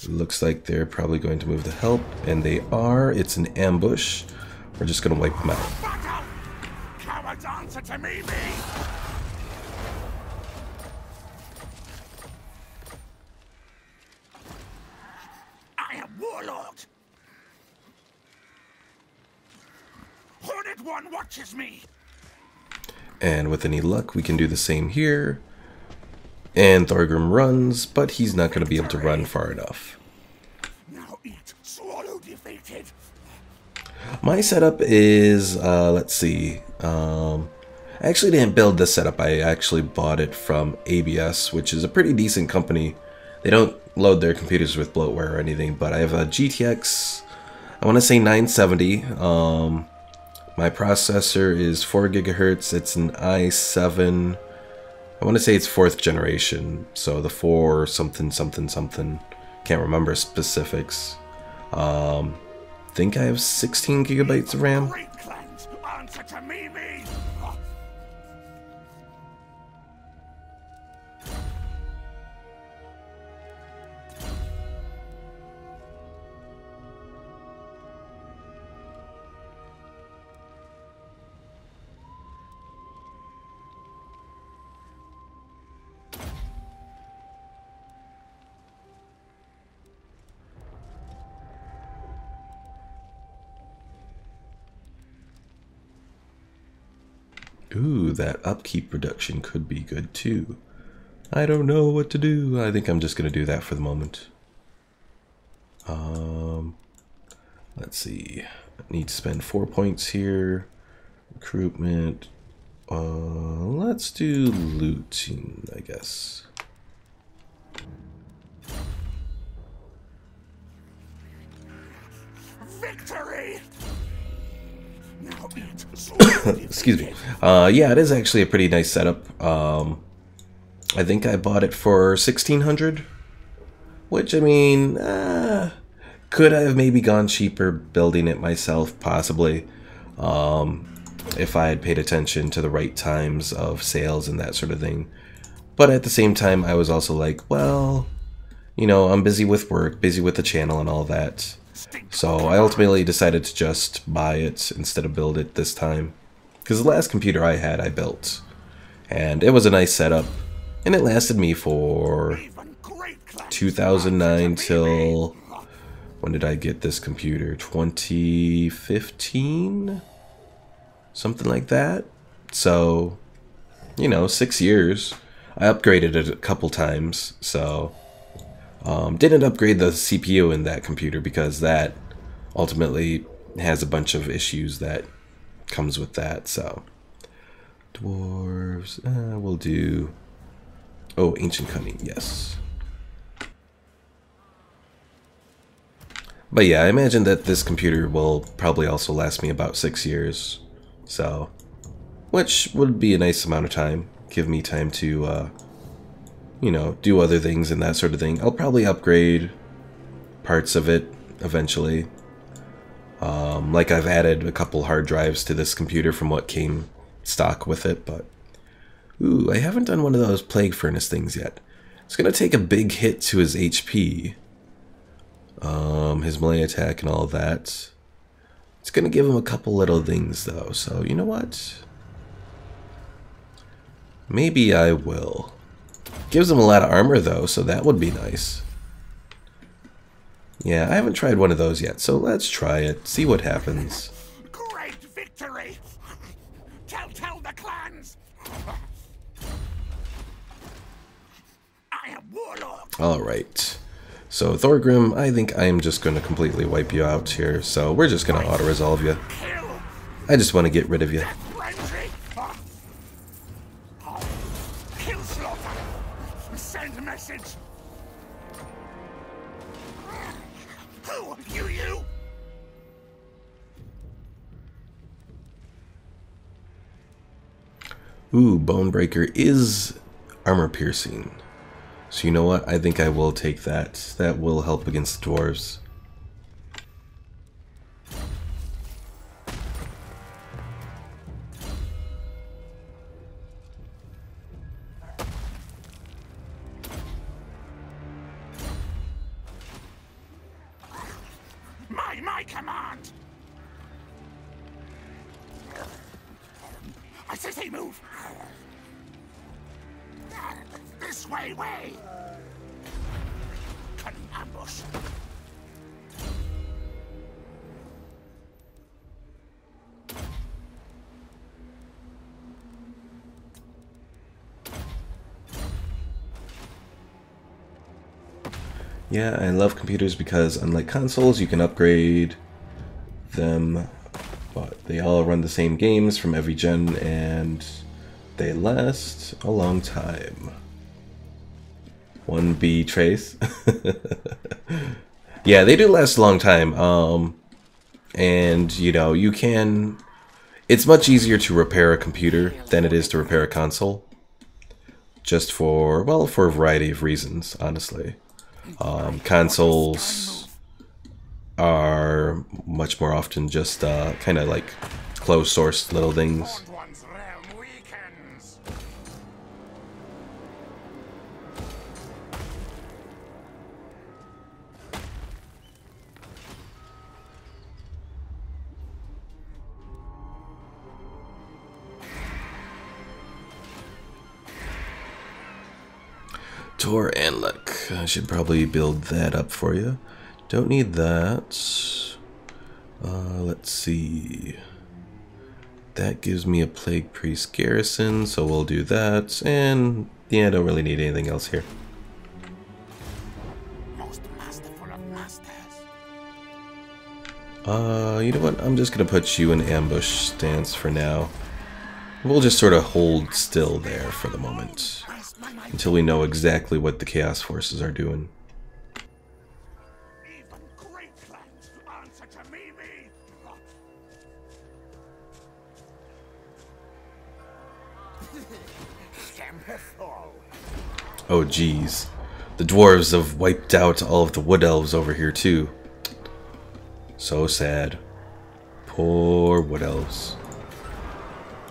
Looks like they're probably going to move to help, and they are. It's an ambush. We're just going to wipe them out. Cowards answer to me! one watches me. And with any luck, we can do the same here. And Thorgrim runs, but he's not going to be able to run far enough. Now eat, swallow defeated. My setup is, let's see. I actually didn't build this setup. I actually bought it from ABS, which is a pretty decent company. They don't load their computers with bloatware or anything, but I have a GTX, I want to say 970. My processor is 4 gigahertz. It's an i7. I want to say it's 4th generation, so the 4 something something something. Can't remember specifics. Think I have 16 gigabytes of RAM. Great clans, answer to me. Ooh, that upkeep reduction could be good too. I don't know what to do. I think I'm just going to do that for the moment. Let's see. I need to spend 4 points here. Recruitment. Let's do looting, I guess. Victory! Now eat, Excuse me. Yeah, it is actually a pretty nice setup. I think I bought it for 1600, which, I mean, could I have maybe gone cheaper building it myself? Possibly. If I had paid attention to the right times of sales and that sort of thing. But at the same time, I was also like, well, you know, I'm busy with work, busy with the channel and all that. So I ultimately decided to just buy it instead of build it this time. Because the last computer I had, I built. And it was a nice setup. And it lasted me for 2009 till... When did I get this computer? 2015? Something like that. So, you know, 6 years. I upgraded it a couple times, so... didn't upgrade the CPU in that computer because that ultimately has a bunch of issues that comes with that, so... Dwarves, we'll do... Oh, Ancient Cunning, yes. But yeah, I imagine that this computer will probably also last me about 6 years, so... Which would be a nice amount of time. Give me time to, you know, do other things and that sort of thing. I'll probably upgrade parts of it eventually. Like I've added a couple hard drives to this computer from what came stock with it, but... Ooh, I haven't done one of those Plague Furnace things yet. It's gonna take a big hit to his HP. His melee attack and all that. It's gonna give him a couple little things though, so you know what? Maybe I will. Gives him a lot of armor though, so that would be nice. Yeah, I haven't tried one of those yet, so let's try it, see what happens. Great victory! Tell the clans! I am Warlock! Alright. So Thorgrim, I think I am just going to completely wipe you out here, so we're just going to auto-resolve you. Kill! I just want to get rid of you. Frenzy! Kill slaughter! Send message! Who? You? Ooh, Bonebreaker is armor piercing. So you know what? I think I will take that. That will help against the dwarves. My command! I say move! This way! Cunning ambush! Yeah, I love computers because unlike consoles, you can upgrade them, but they all run the same games from every gen and they last a long time. 1B Trace. Yeah, they do last a long time. And you know, you can. It's much easier to repair a computer than it is to repair a console. Just for, well, for a variety of reasons, honestly. Consoles are much more often just kind of like closed source little things. One's realm weakens. Tor and Luck. I should probably build that up for you. Don't need that. Let's see. That gives me a Plague Priest garrison, so we'll do that. And yeah, I don't really need anything else here. Most masterful of masters. You know what? I'm just gonna put you in ambush stance for now. We'll just sort of hold still there for the moment. Until we know exactly what the Chaos Forces are doing. Even great plans answer to me. Oh geez. The dwarves have wiped out all of the wood elves over here too. So sad. Poor wood elves.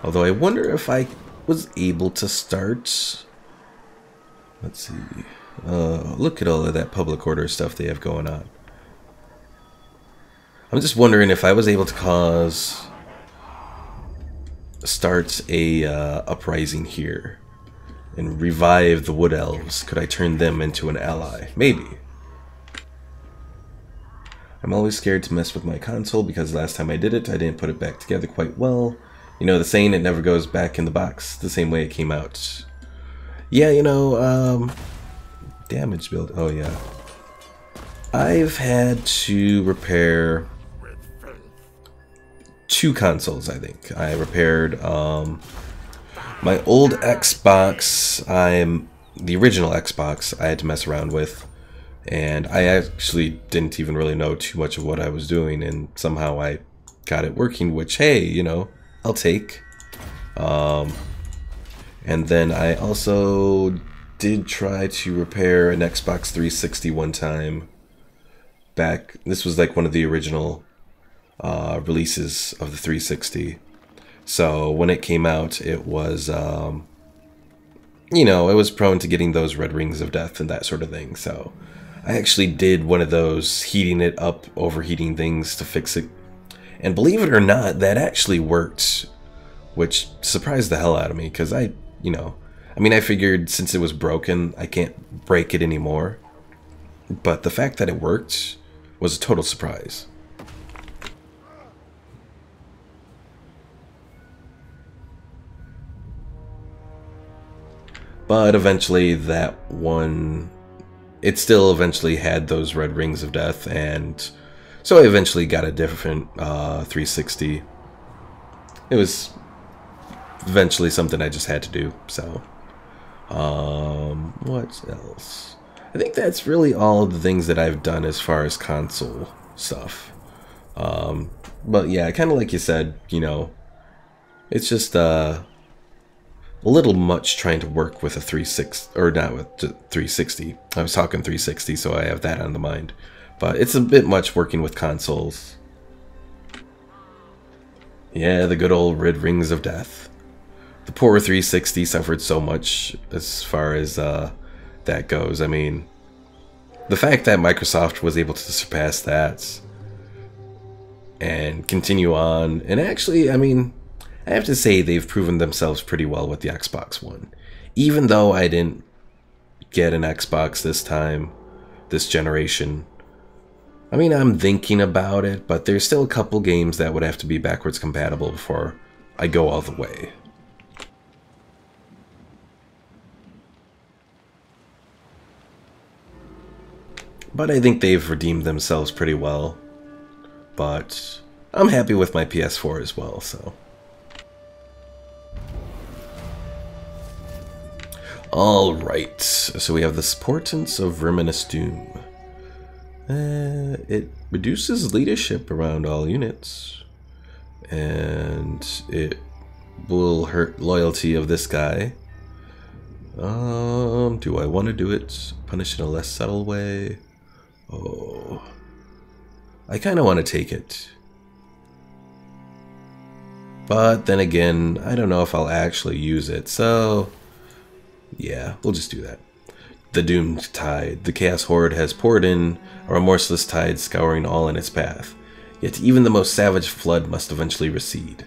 Although I wonder if I was able to start... Let's see. Look at all of that public order stuff they have going on. I'm just wondering if I was able to start a uprising here and revive the wood elves. Could I turn them into an ally? Maybe. I'm always scared to mess with my console because last time I did it, I didn't put it back together quite well. You know, the saying, it never goes back in the box the same way it came out. Yeah, you know, damage build. Oh, yeah. I've had to repair 2 consoles, I think. I repaired my old Xbox. The original Xbox I had to mess around with. And I actually didn't even really know too much of what I was doing. And somehow I got it working, which, hey, you know, I'll take. And then I also did try to repair an Xbox 360 one time back. This was like one of the original releases of the 360. So when it came out, it was, you know, it was prone to getting those red rings of death and that sort of thing. So I actually did one of those heating it up, overheating things to fix it. And believe it or not, that actually worked, which surprised the hell out of me because you know, I mean, I figured since it was broken, I can't break it anymore. But the fact that it worked was a total surprise. But eventually that one, it still eventually had those red rings of death, and so I eventually got a different 360. It was eventually something I just had to do, so. What else? I think that's really all of the things that I've done as far as console stuff. But yeah, kind of like you said, you know, it's just a little much trying to work with a 360, or not with 360. I was talking 360, so I have that on the mind. But it's a bit much working with consoles. Yeah, the good old red rings of death. The poor 360 suffered so much as far as that goes. I mean, the fact that Microsoft was able to surpass that and continue on, and actually, I mean, I have to say they've proven themselves pretty well with the Xbox One. Even though I didn't get an Xbox this generation. I mean, I'm thinking about it, but there's still a couple games that would have to be backwards compatible before I go all the way. But I think they've redeemed themselves pretty well. But I'm happy with my PS4 as well, so. Alright, so we have the Portents of Verminous Doom. It reduces leadership around all units. And it will hurt loyalty of this guy. Do I want to do it? Punish in a less subtle way? Oh, I kind of want to take it. But then again, I don't know if I'll actually use it, so yeah, we'll just do that. The Doomed Tide. The Chaos Horde has poured in, a remorseless tide scouring all in its path. Yet even the most savage flood must eventually recede,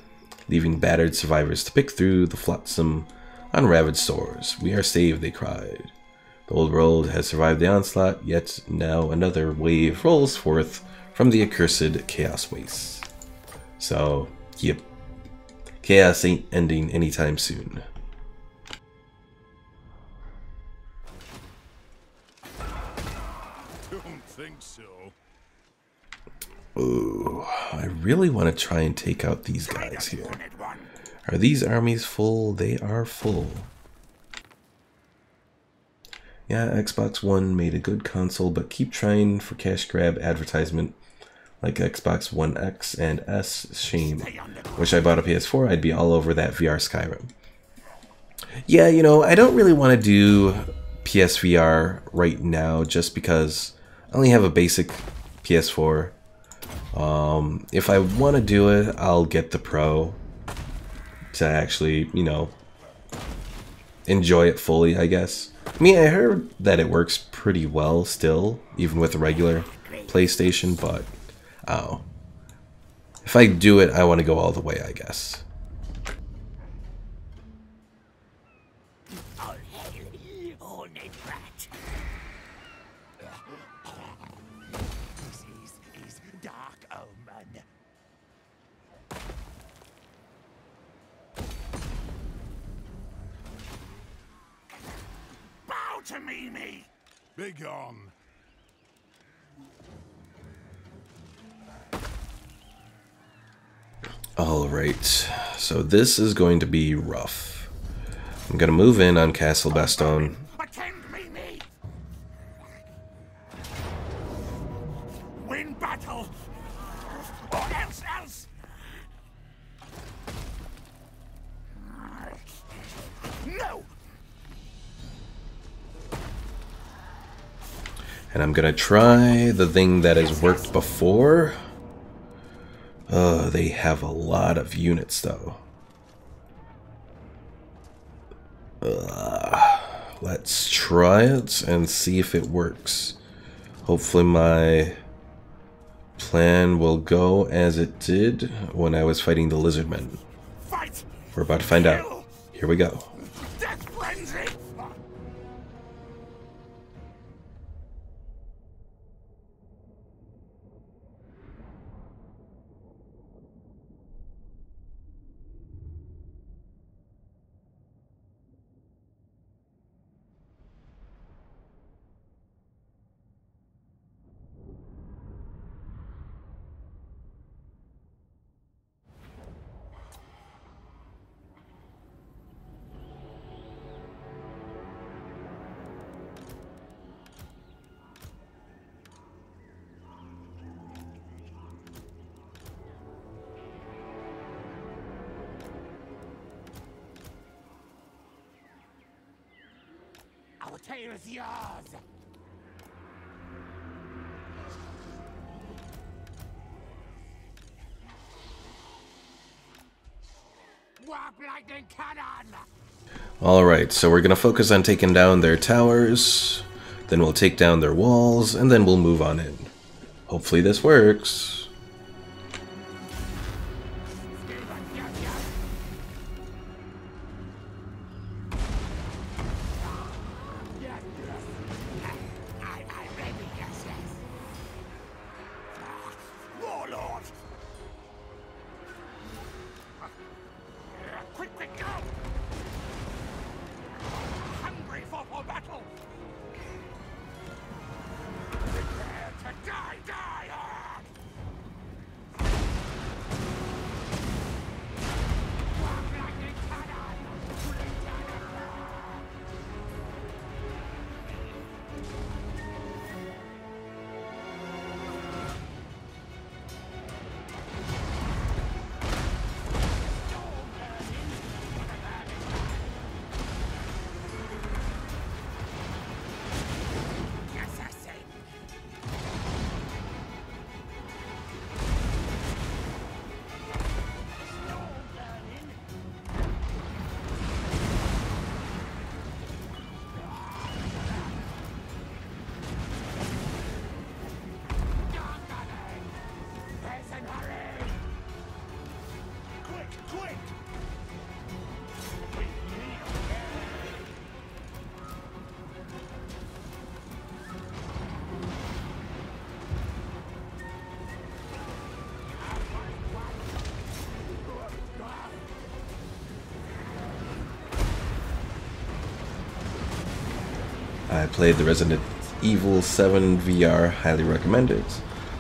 leaving battered survivors to pick through the flotsam on ravaged shores. We are saved, they cried. The old world has survived the onslaught, yet now another wave rolls forth from the accursed chaos wastes. So, yep. Chaos ain't ending anytime soon. Don't think so. Ooh, I really want to try and take out these guys here. Are these armies full? They are full. Yeah, Xbox One made a good console, but keep trying for cash grab advertisement like Xbox One X and S. Shame. Wish I bought a PS4, I'd be all over that VR Skyrim. Yeah, you know, I don't really want to do PSVR right now just because I only have a basic PS4. If I want to do it, I'll get the Pro to actually, you know, enjoy it fully, I guess. I mean, I heard that it works pretty well still, even with a regular PlayStation, but oh, if I do it, I want to go all the way, I guess. All hail, horned rat. This is dark omen. Bow to me! Begone. Alright, so this is going to be rough. I'm going to move in on Castle Bastogne. Attend me! Win battle! Or else! No! And I'm going to try the thing that has worked before. They have a lot of units, though. Let's try it and see if it works. Hopefully my plan will go as it did when I was fighting the Lizardmen. Fight! We're about to find out. Here we go. Death frenzy! Our tale is yours! Warp lightning cannon! Alright, so we're going to focus on taking down their towers, then we'll take down their walls, and then we'll move on in. Hopefully this works. Warlord! Quick, go! Hungry for battle! I played the Resident Evil 7 VR, highly recommended.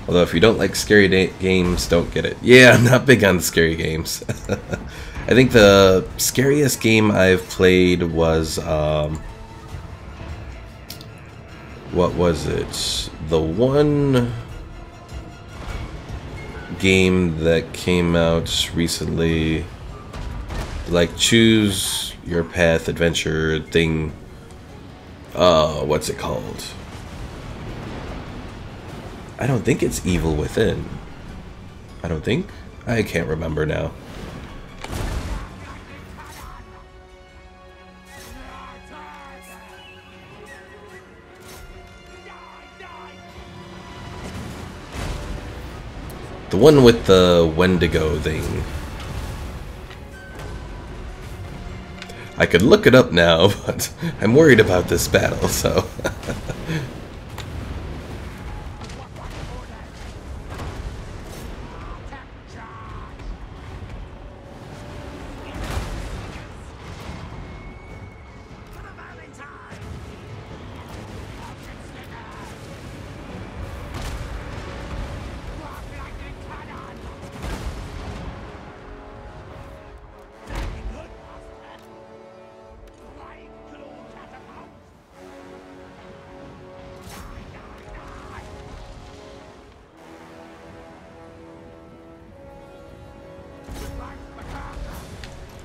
Although if you don't like scary games, don't get it. Yeah, I'm not big on scary games. I think the scariest game I've played was, what was it? The one game that came out recently, like choose your path adventure thing. What's it called? I don't think it's Evil Within. I don't think. I can't remember now. The one with the Wendigo thing. I could look it up now, but I'm worried about this battle, so...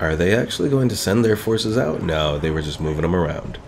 Are they actually going to send their forces out? No, they were just moving them around.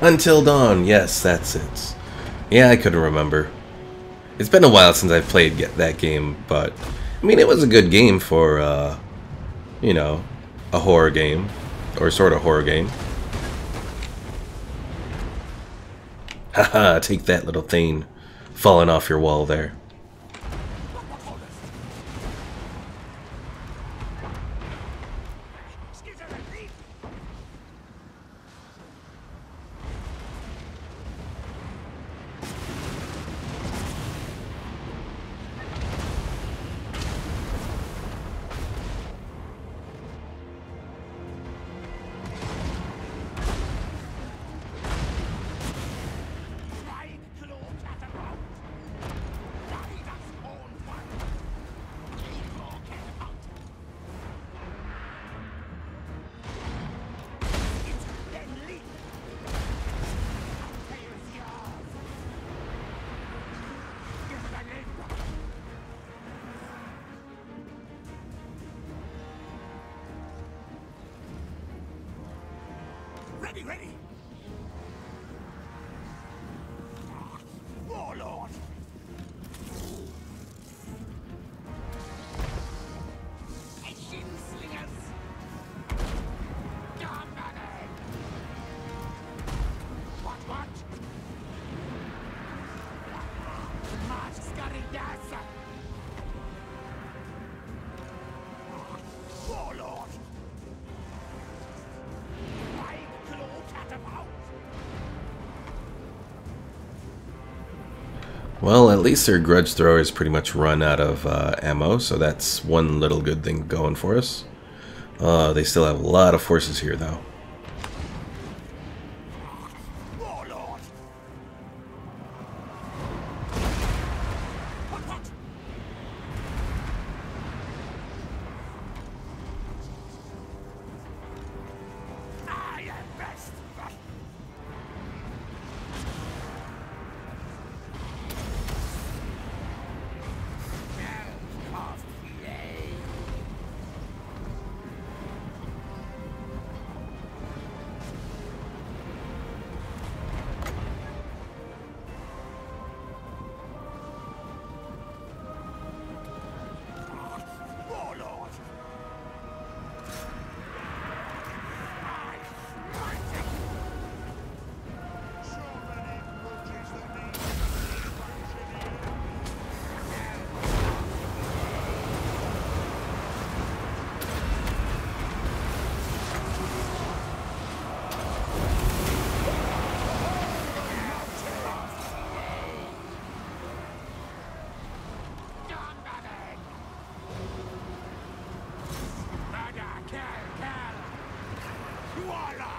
Until Dawn, yes, that's it. Yeah, I couldn't remember. It's been a while since I've played that game, but I mean, it was a good game for, you know, a horror game, or sort of horror game. Haha, take that, little thing falling off your wall there. Ready! Warlord! Shin slingers! Gunmen! What? March Scaridas! Warlord! Claw catapult! Well, at least their grudge throwers pretty much run out of ammo, so that's one little good thing going for us. They still have a lot of forces here, though. Warlord! What? I am best. Warlord!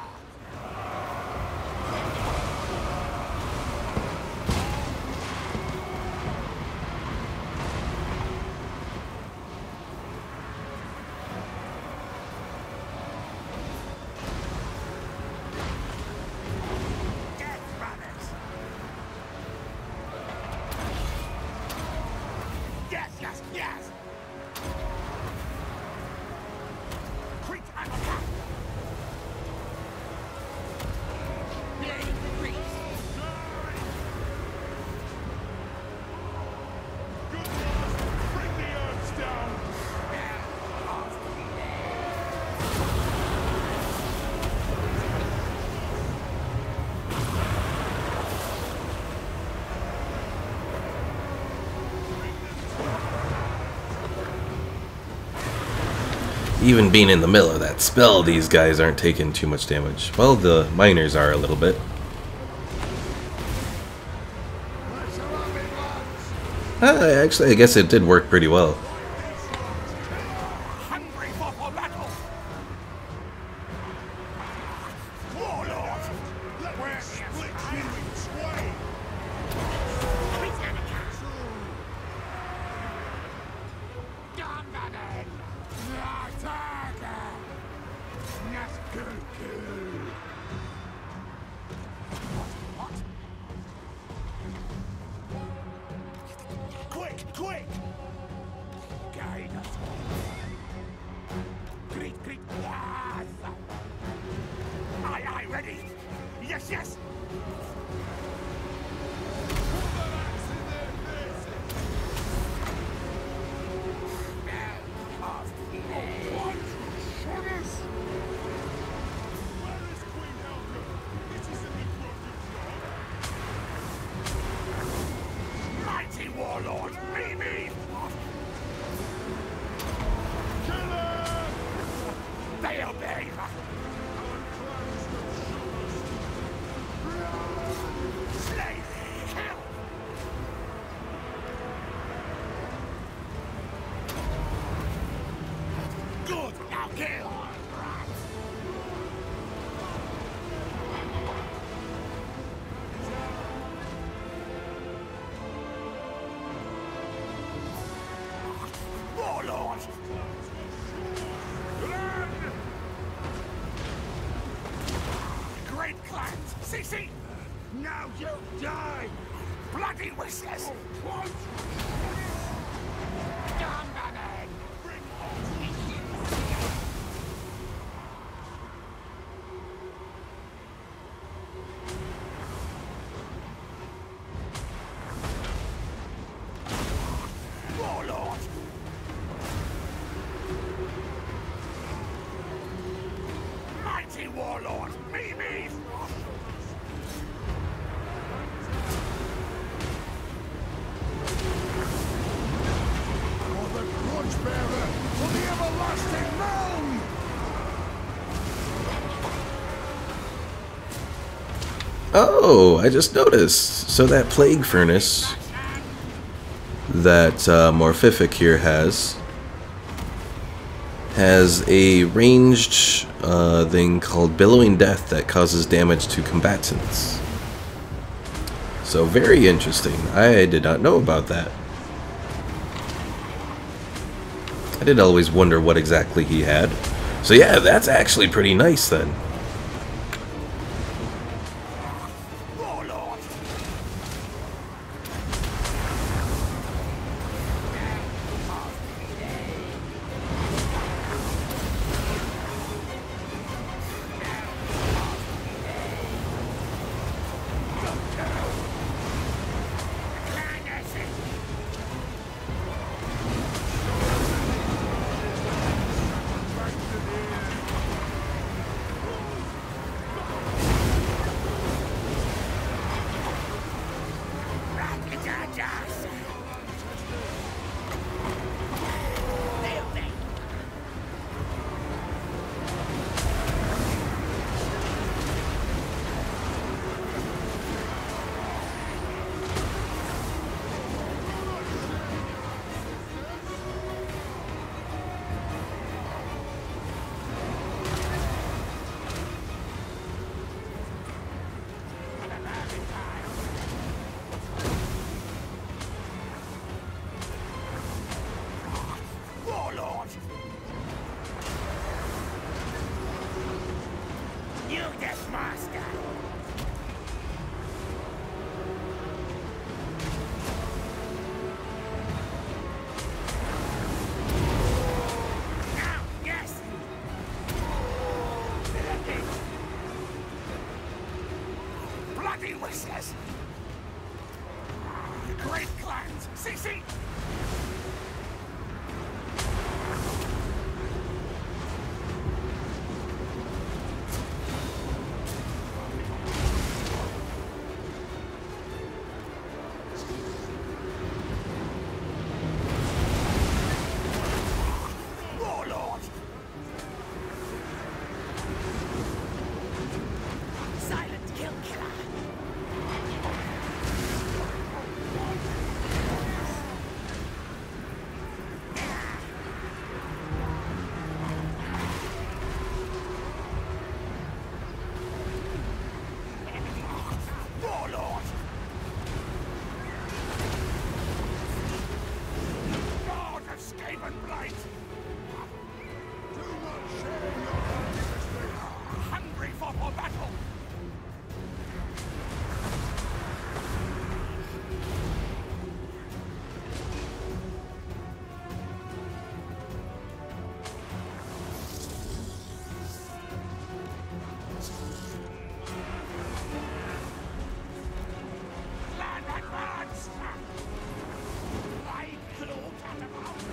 Yes, yes, yes! Quick and attack! Blade grease! Good Lord, bring the earths down! Even being in the middle of that spell, these guys aren't taking too much damage. Well, the miners are a little bit. Actually, I guess it did work pretty well. Hungry for battle! Warlord! We're split in twain! Dominated! Attack! Yes, good kill! What? Quick, quick! Guide us. Great, great, yes! Aye, ready? Yes, yes! Mighty warlord, me! They obey! Slay! Kill! Good! Now kill! Warlord! Great clans! See! Now you die! Bloody whistlers! Dominated! Warlord! Mighty warlord! Me! For the grudge bearer! For the everlasting realm! Oh, I just noticed. So that plague furnace that Morphific here has a ranged thing called Billowing Death that causes damage to combatants. So very interesting. I did not know about that. I did always wonder what exactly he had. So yeah, that's actually pretty nice then. Whistlers! Great clans! See! Warlord! Silent kill killer! Skaven blight! Do not share your hungry for battle! Land advance! I close at the mouth!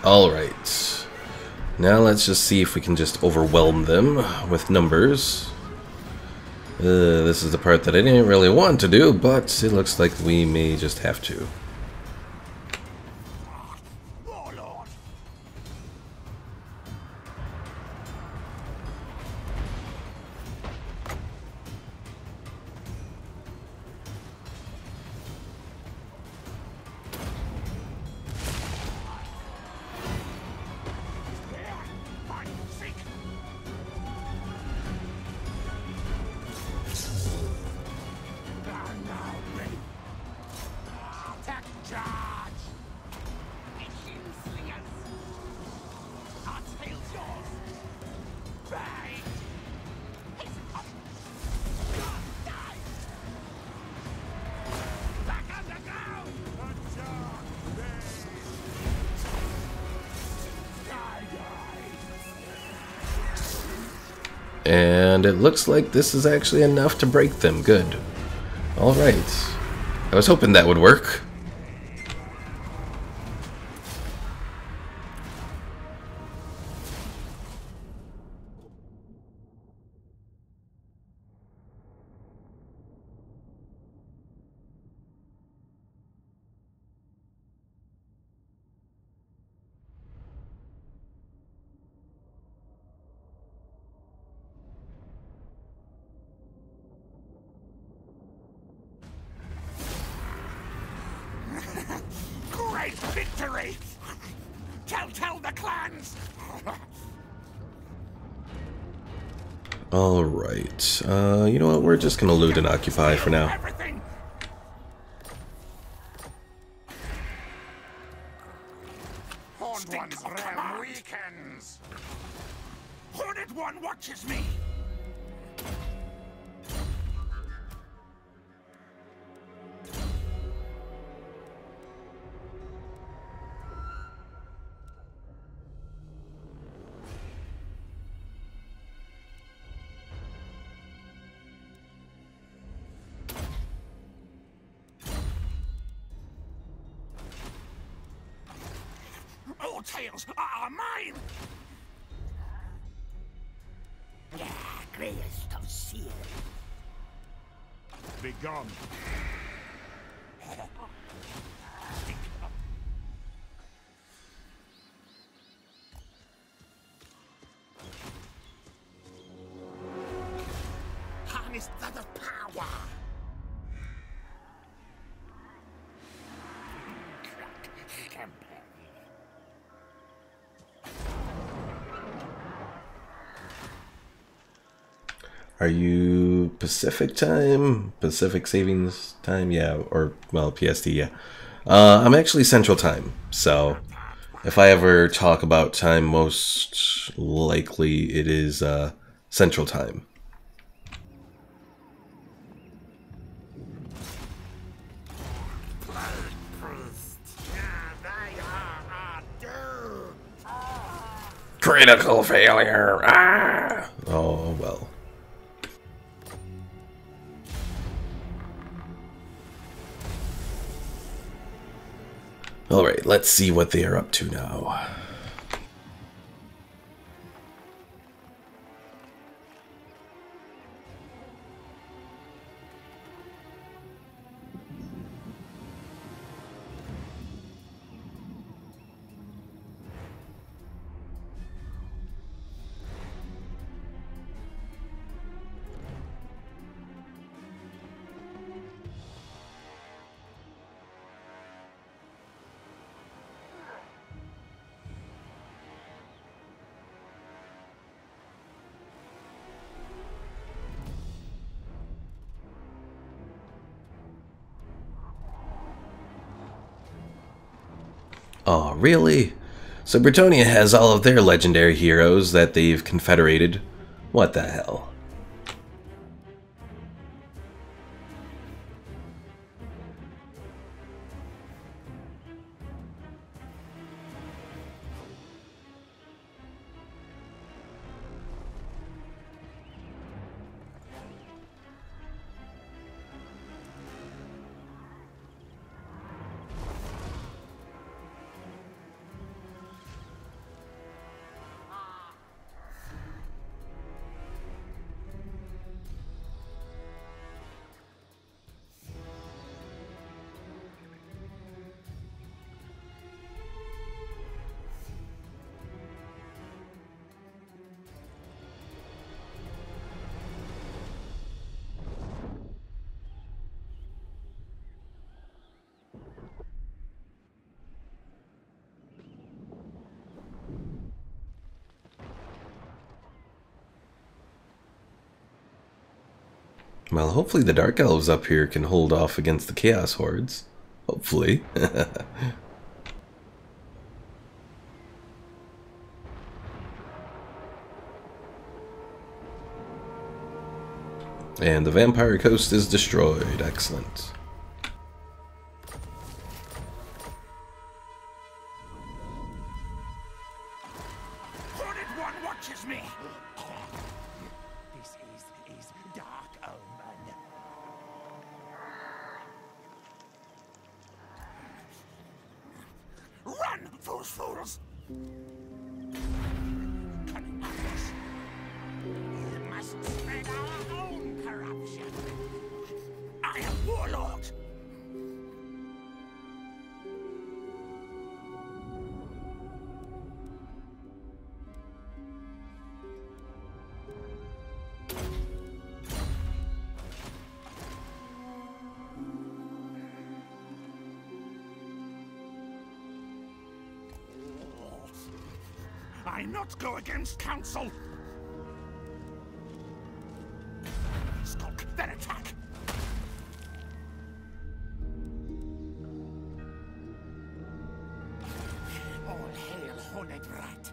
Alright. Now let's just see if we can just overwhelm them with numbers. This is the part that I didn't really want to do, but it looks like we may just have to. Warlord! Find seek! Now ready! Attack charge! Slingers! Our tail's yours! Bang! Hasten up! Die! Back underground! And it looks like this is actually enough to break them. Good. Alright. I was hoping that would work. Great victory! Tell the clans! Alright. You know what? We're just gonna loot and occupy for now. Everything! Horned One's realm weakens! Horned One watches me! All tales are mine! Greyest of seers. Begun. Harness the power! Are you Pacific time? Pacific savings time? Yeah, or, well, PST, yeah. I'm actually Central time, so if I ever talk about time, most likely it is Central time. Critical failure! Ah! Oh, well. Alright, let's see what they are up to now. Oh, really? So Britonia has all of their legendary heroes that they've confederated. What the hell? Well, hopefully the Dark Elves up here can hold off against the Chaos Hordes. Hopefully. And the Vampire Coast is destroyed. Excellent. Hornet One watches me. This is Dark Omen. Run, fools! Cunning ambush. We must spread our own corruption. I am Warlord. I not go against counsel. Skulk, then attack. All hail, Hornet Rat.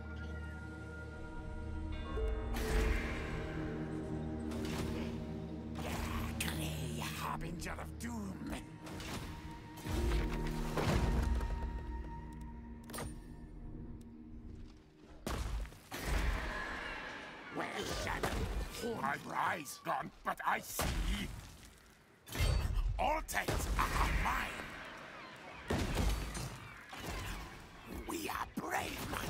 Grey harbinger of doom. Well, Shadow, my prize gone, but I see. All tales are mine. We are brave, man.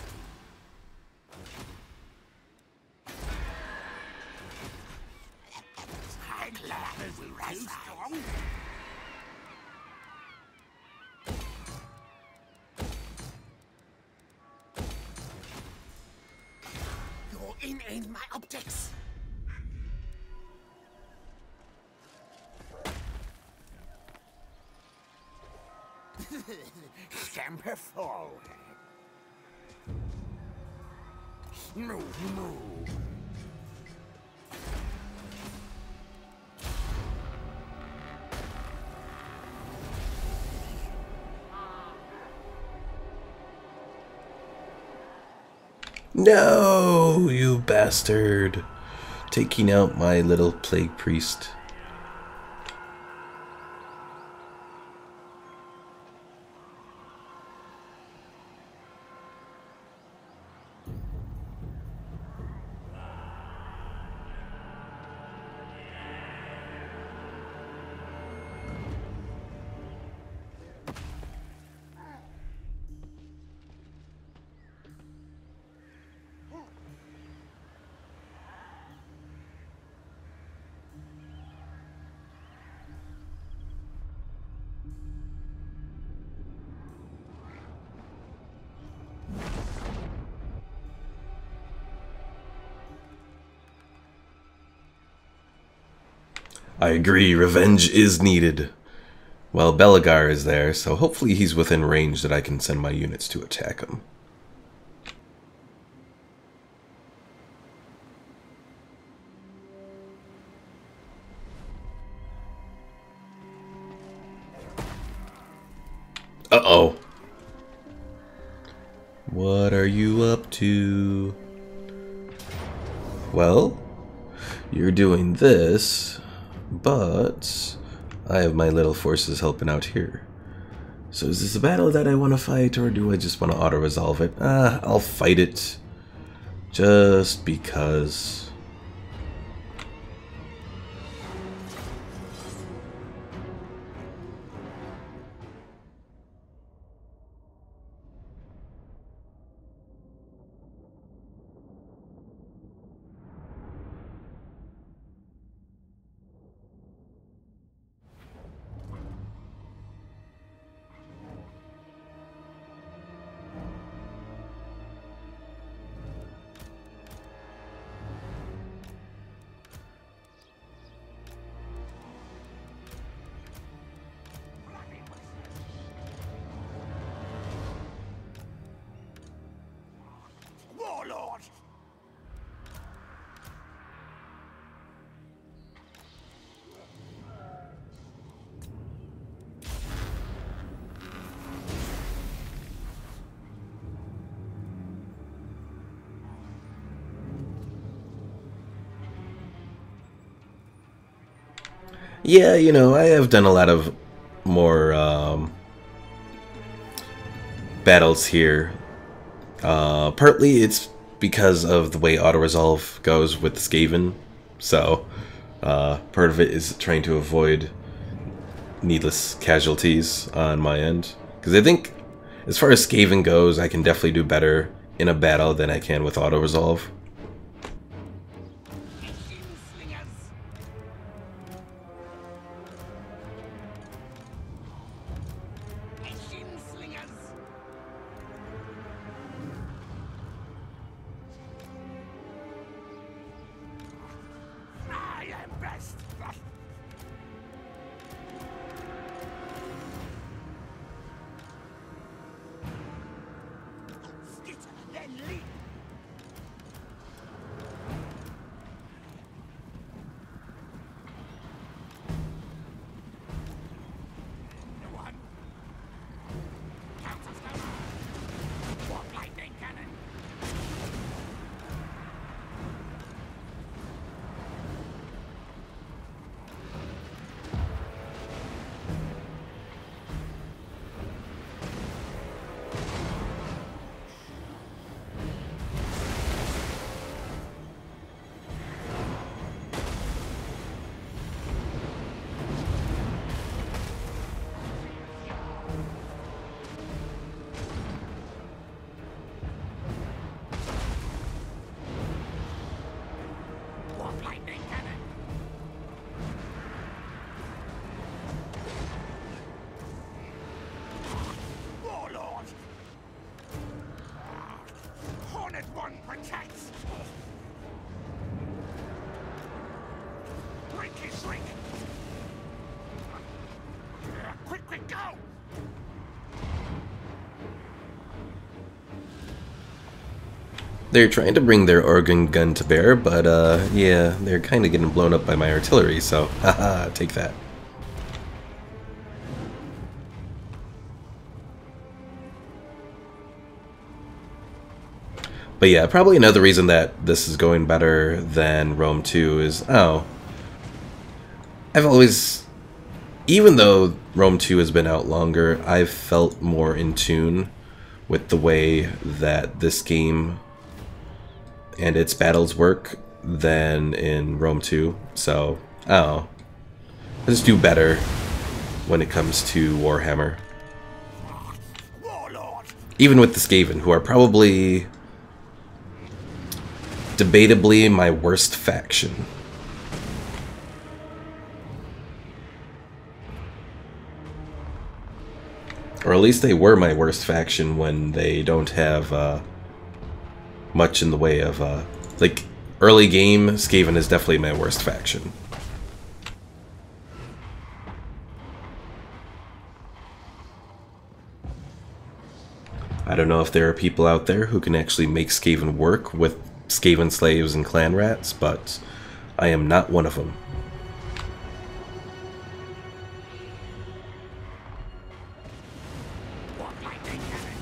I'm glad we rise. You're in my optics. Semper forward. Move. No, you bastard. Taking out my little plague priest. I agree, revenge is needed. Well, Belagar is there, so hopefully he's within range that I can send my units to attack him. Uh-oh. What are you up to? Well, you're doing this, but I have my little forces helping out here. So is this a battle that I want to fight, or do I just want to auto-resolve it? I'll fight it. Just because. Yeah, you know, I have done a lot of more battles here. Partly it's because of the way auto-resolve goes with Skaven, so part of it is trying to avoid needless casualties on my end. Because I think, as far as Skaven goes, I can definitely do better in a battle than I can with auto-resolve. I am best. Skit, then leap. One. Counter-scout. Warp lightning cannon. Warp lightning cannon. Warlord. Hornet one protects. Brinky shrink. Quick, quick, go! They're trying to bring their organ gun to bear, but yeah, they're kind of getting blown up by my artillery, so haha, take that. But yeah, probably another reason that this is going better than Rome 2 is, oh, I've always, even though Rome 2 has been out longer, I've felt more in tune with the way that this game and its battles work than in Rome 2. So, oh, I just do better when it comes to Warhammer. Warlord. Even with the Skaven, who are probably debatably my worst faction. Or at least they were my worst faction when they don't have much in the way of, like, early game, Skaven is definitely my worst faction. I don't know if there are people out there who can actually make Skaven work with Skaven slaves and clan rats, but I am not one of them. Warp lightning cannon.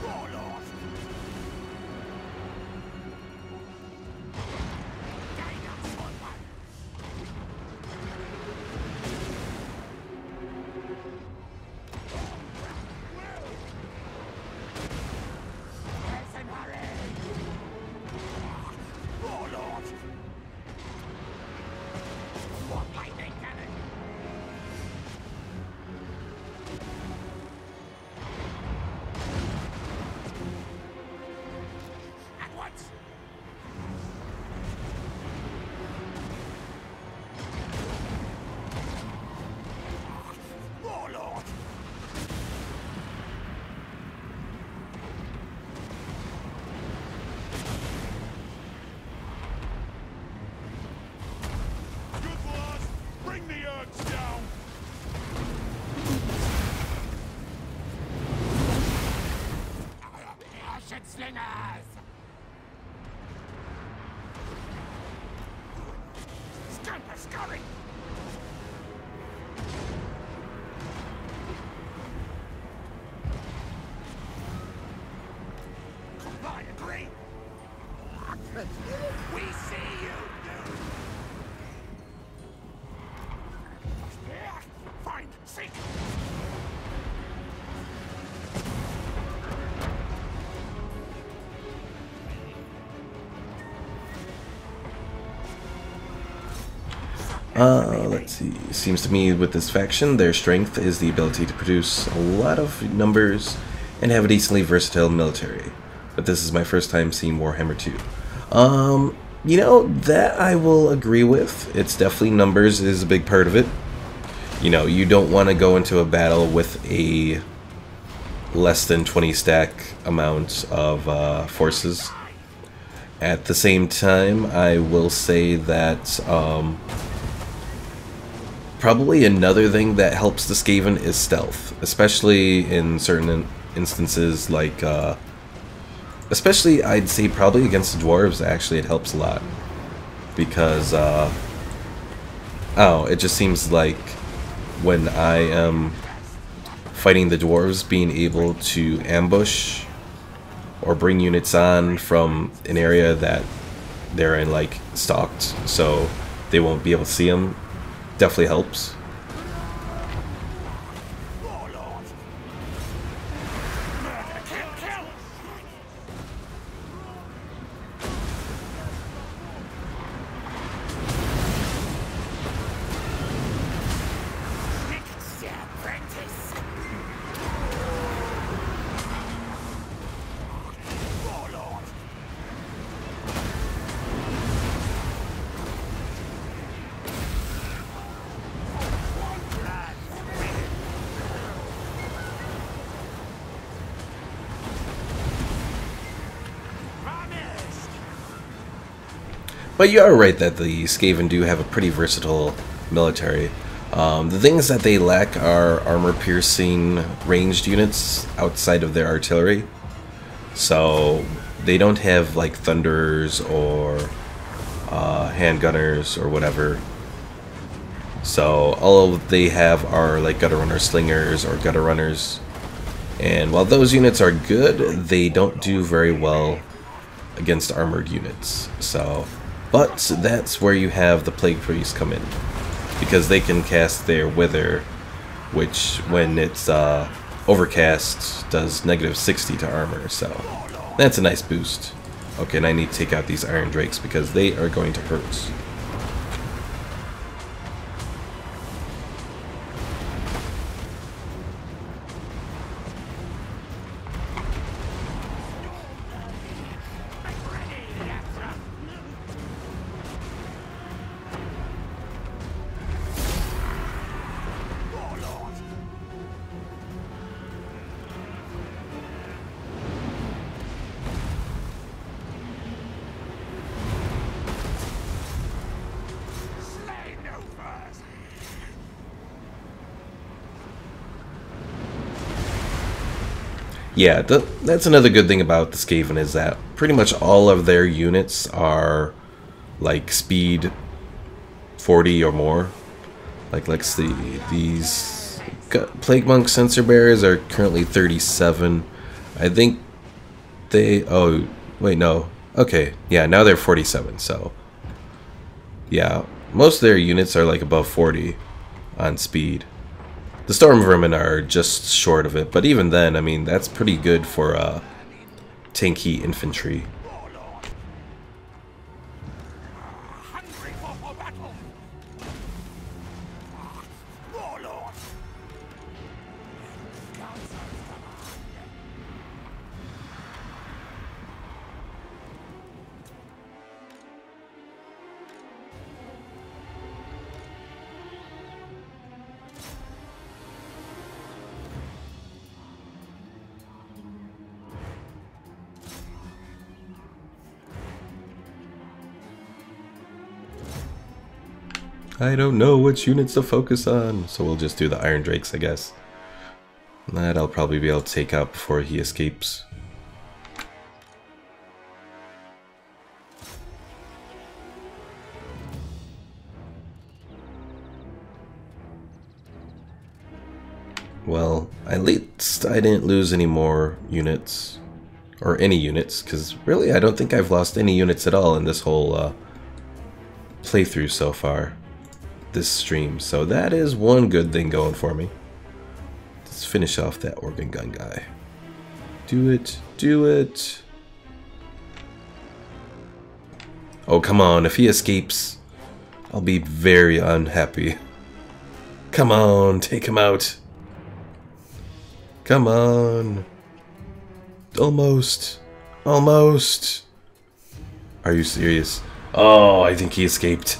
Warlord. Dinosaur one. Mercenary. Warlord. Warp lightning cannon. Let's see. Seems to me with this faction, their strength is the ability to produce a lot of numbers and have a decently versatile military. But this is my first time seeing Warhammer 2. You know, that I will agree with. It's definitely numbers is a big part of it. You know, you don't want to go into a battle with a less than 20 stack amount of forces. At the same time, I will say that probably another thing that helps the Skaven is stealth, especially in certain instances, like especially I'd say probably against the Dwarves. Actually, it helps a lot because it just seems like when I am fighting the Dwarves, being able to ambush or bring units on from an area that they're in, like, stalked, so they won't be able to see them, definitely helps. But you are right that the Skaven do have a pretty versatile military. The things that they lack are armor-piercing ranged units outside of their artillery. So they don't have like thunderers or handgunners or whatever. So all they have are like gutter runner slingers or gutter runners. And while those units are good, they don't do very well against armored units. But that's where you have the Plague Priests come in, because they can cast their Wither, which when it's overcast does -60 to armor, so that's a nice boost. Okay, and I need to take out these Iron Drakes because they are going to hurt. Yeah, that's another good thing about the Skaven is that pretty much all of their units are like speed 40 or more. Like, let's see, these Plague Monk Sensor Bearers are currently 37. I think they, oh, wait, no. Okay, yeah, now they're 47, so. Yeah, most of their units are like above 40 on speed. The Storm Vermin are just short of it, but even then, I mean, that's pretty good for tanky infantry. I don't know which units to focus on, so we'll just do the Iron Drakes, I guess. That I'll probably be able to take out before he escapes. Well, at least I didn't lose any more units. Or any units, because really I don't think I've lost any units at all in this whole playthrough so far. This stream, so that is one good thing going for me. Let's finish off that organ gun guy. Do it, do it. Oh, come on, if he escapes. I'll be very unhappy. Come on, take him out. Come on. Almost. Almost. Are you serious? Oh, I think he escaped.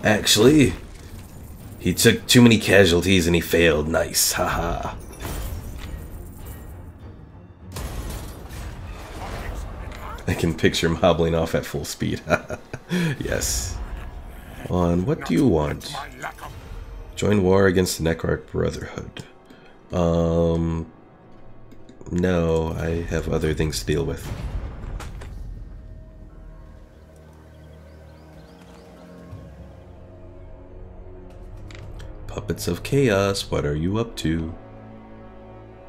Actually, he took too many casualties and he failed. Nice, haha. I can picture him hobbling off at full speed. Yes. On what do you want? Join war against the Necroarch Brotherhood. No, I have other things to deal with. Puppets of Chaos, what are you up to?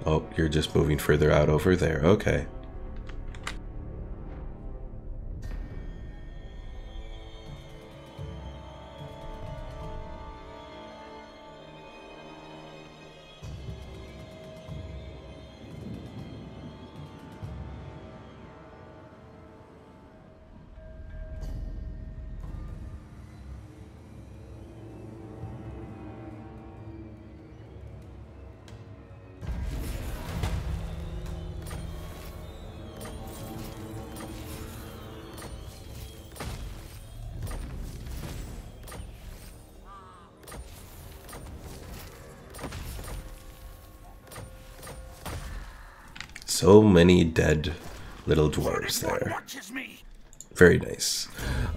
Oh, you're just moving further out over there. Okay. So many dead little dwarves there. Very nice.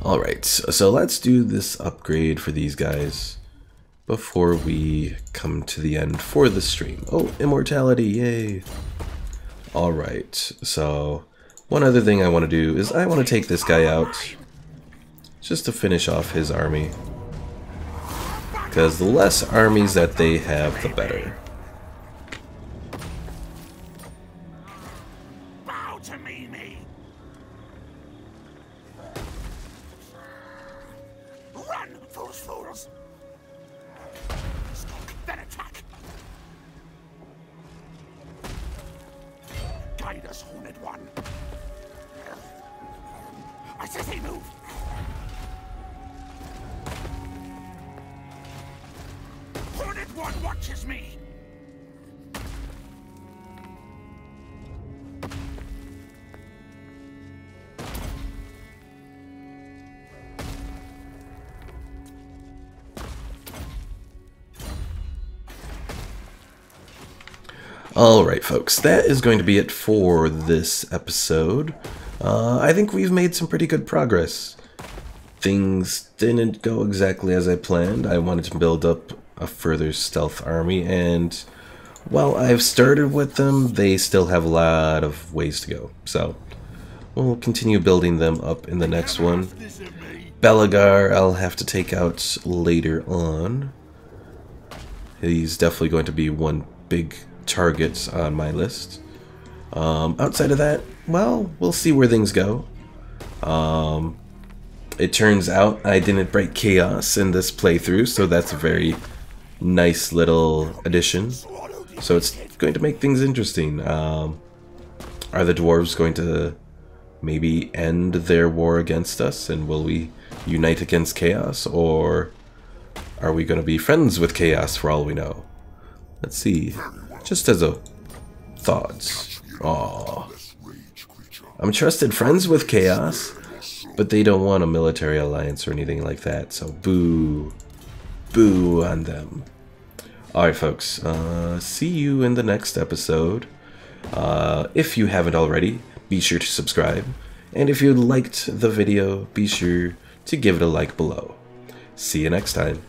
Alright, so let's do this upgrade for these guys before we come to the end for the stream. Oh, immortality, yay! Alright, so one other thing I want to do is I want to take this guy out just to finish off his army. Because the less armies that they have, the better. Watches me. Alright folks, that is going to be it for this episode. I think we've made some pretty good progress. Things didn't go exactly as I planned. I wanted to build up a further stealth army, and while I've started with them, they still have a lot of ways to go. So we'll continue building them up in the next one. Belagar I'll have to take out later on. He's definitely going to be one big target on my list. Outside of that, well, we'll see where things go. It turns out I didn't break chaos in this playthrough, so that's a very nice little addition. So it's going to make things interesting. Are the dwarves going to maybe end their war against us, and will we unite against chaos, or are we going to be friends with chaos for all we know? Let's see. Just as a thought. Aww. I'm trusted friends with chaos, but they don't want a military alliance or anything like that, so boo. Boo on them. Alright folks, see you in the next episode. If you haven't already, be sure to subscribe. And if you liked the video, be sure to give it a like below. See you next time.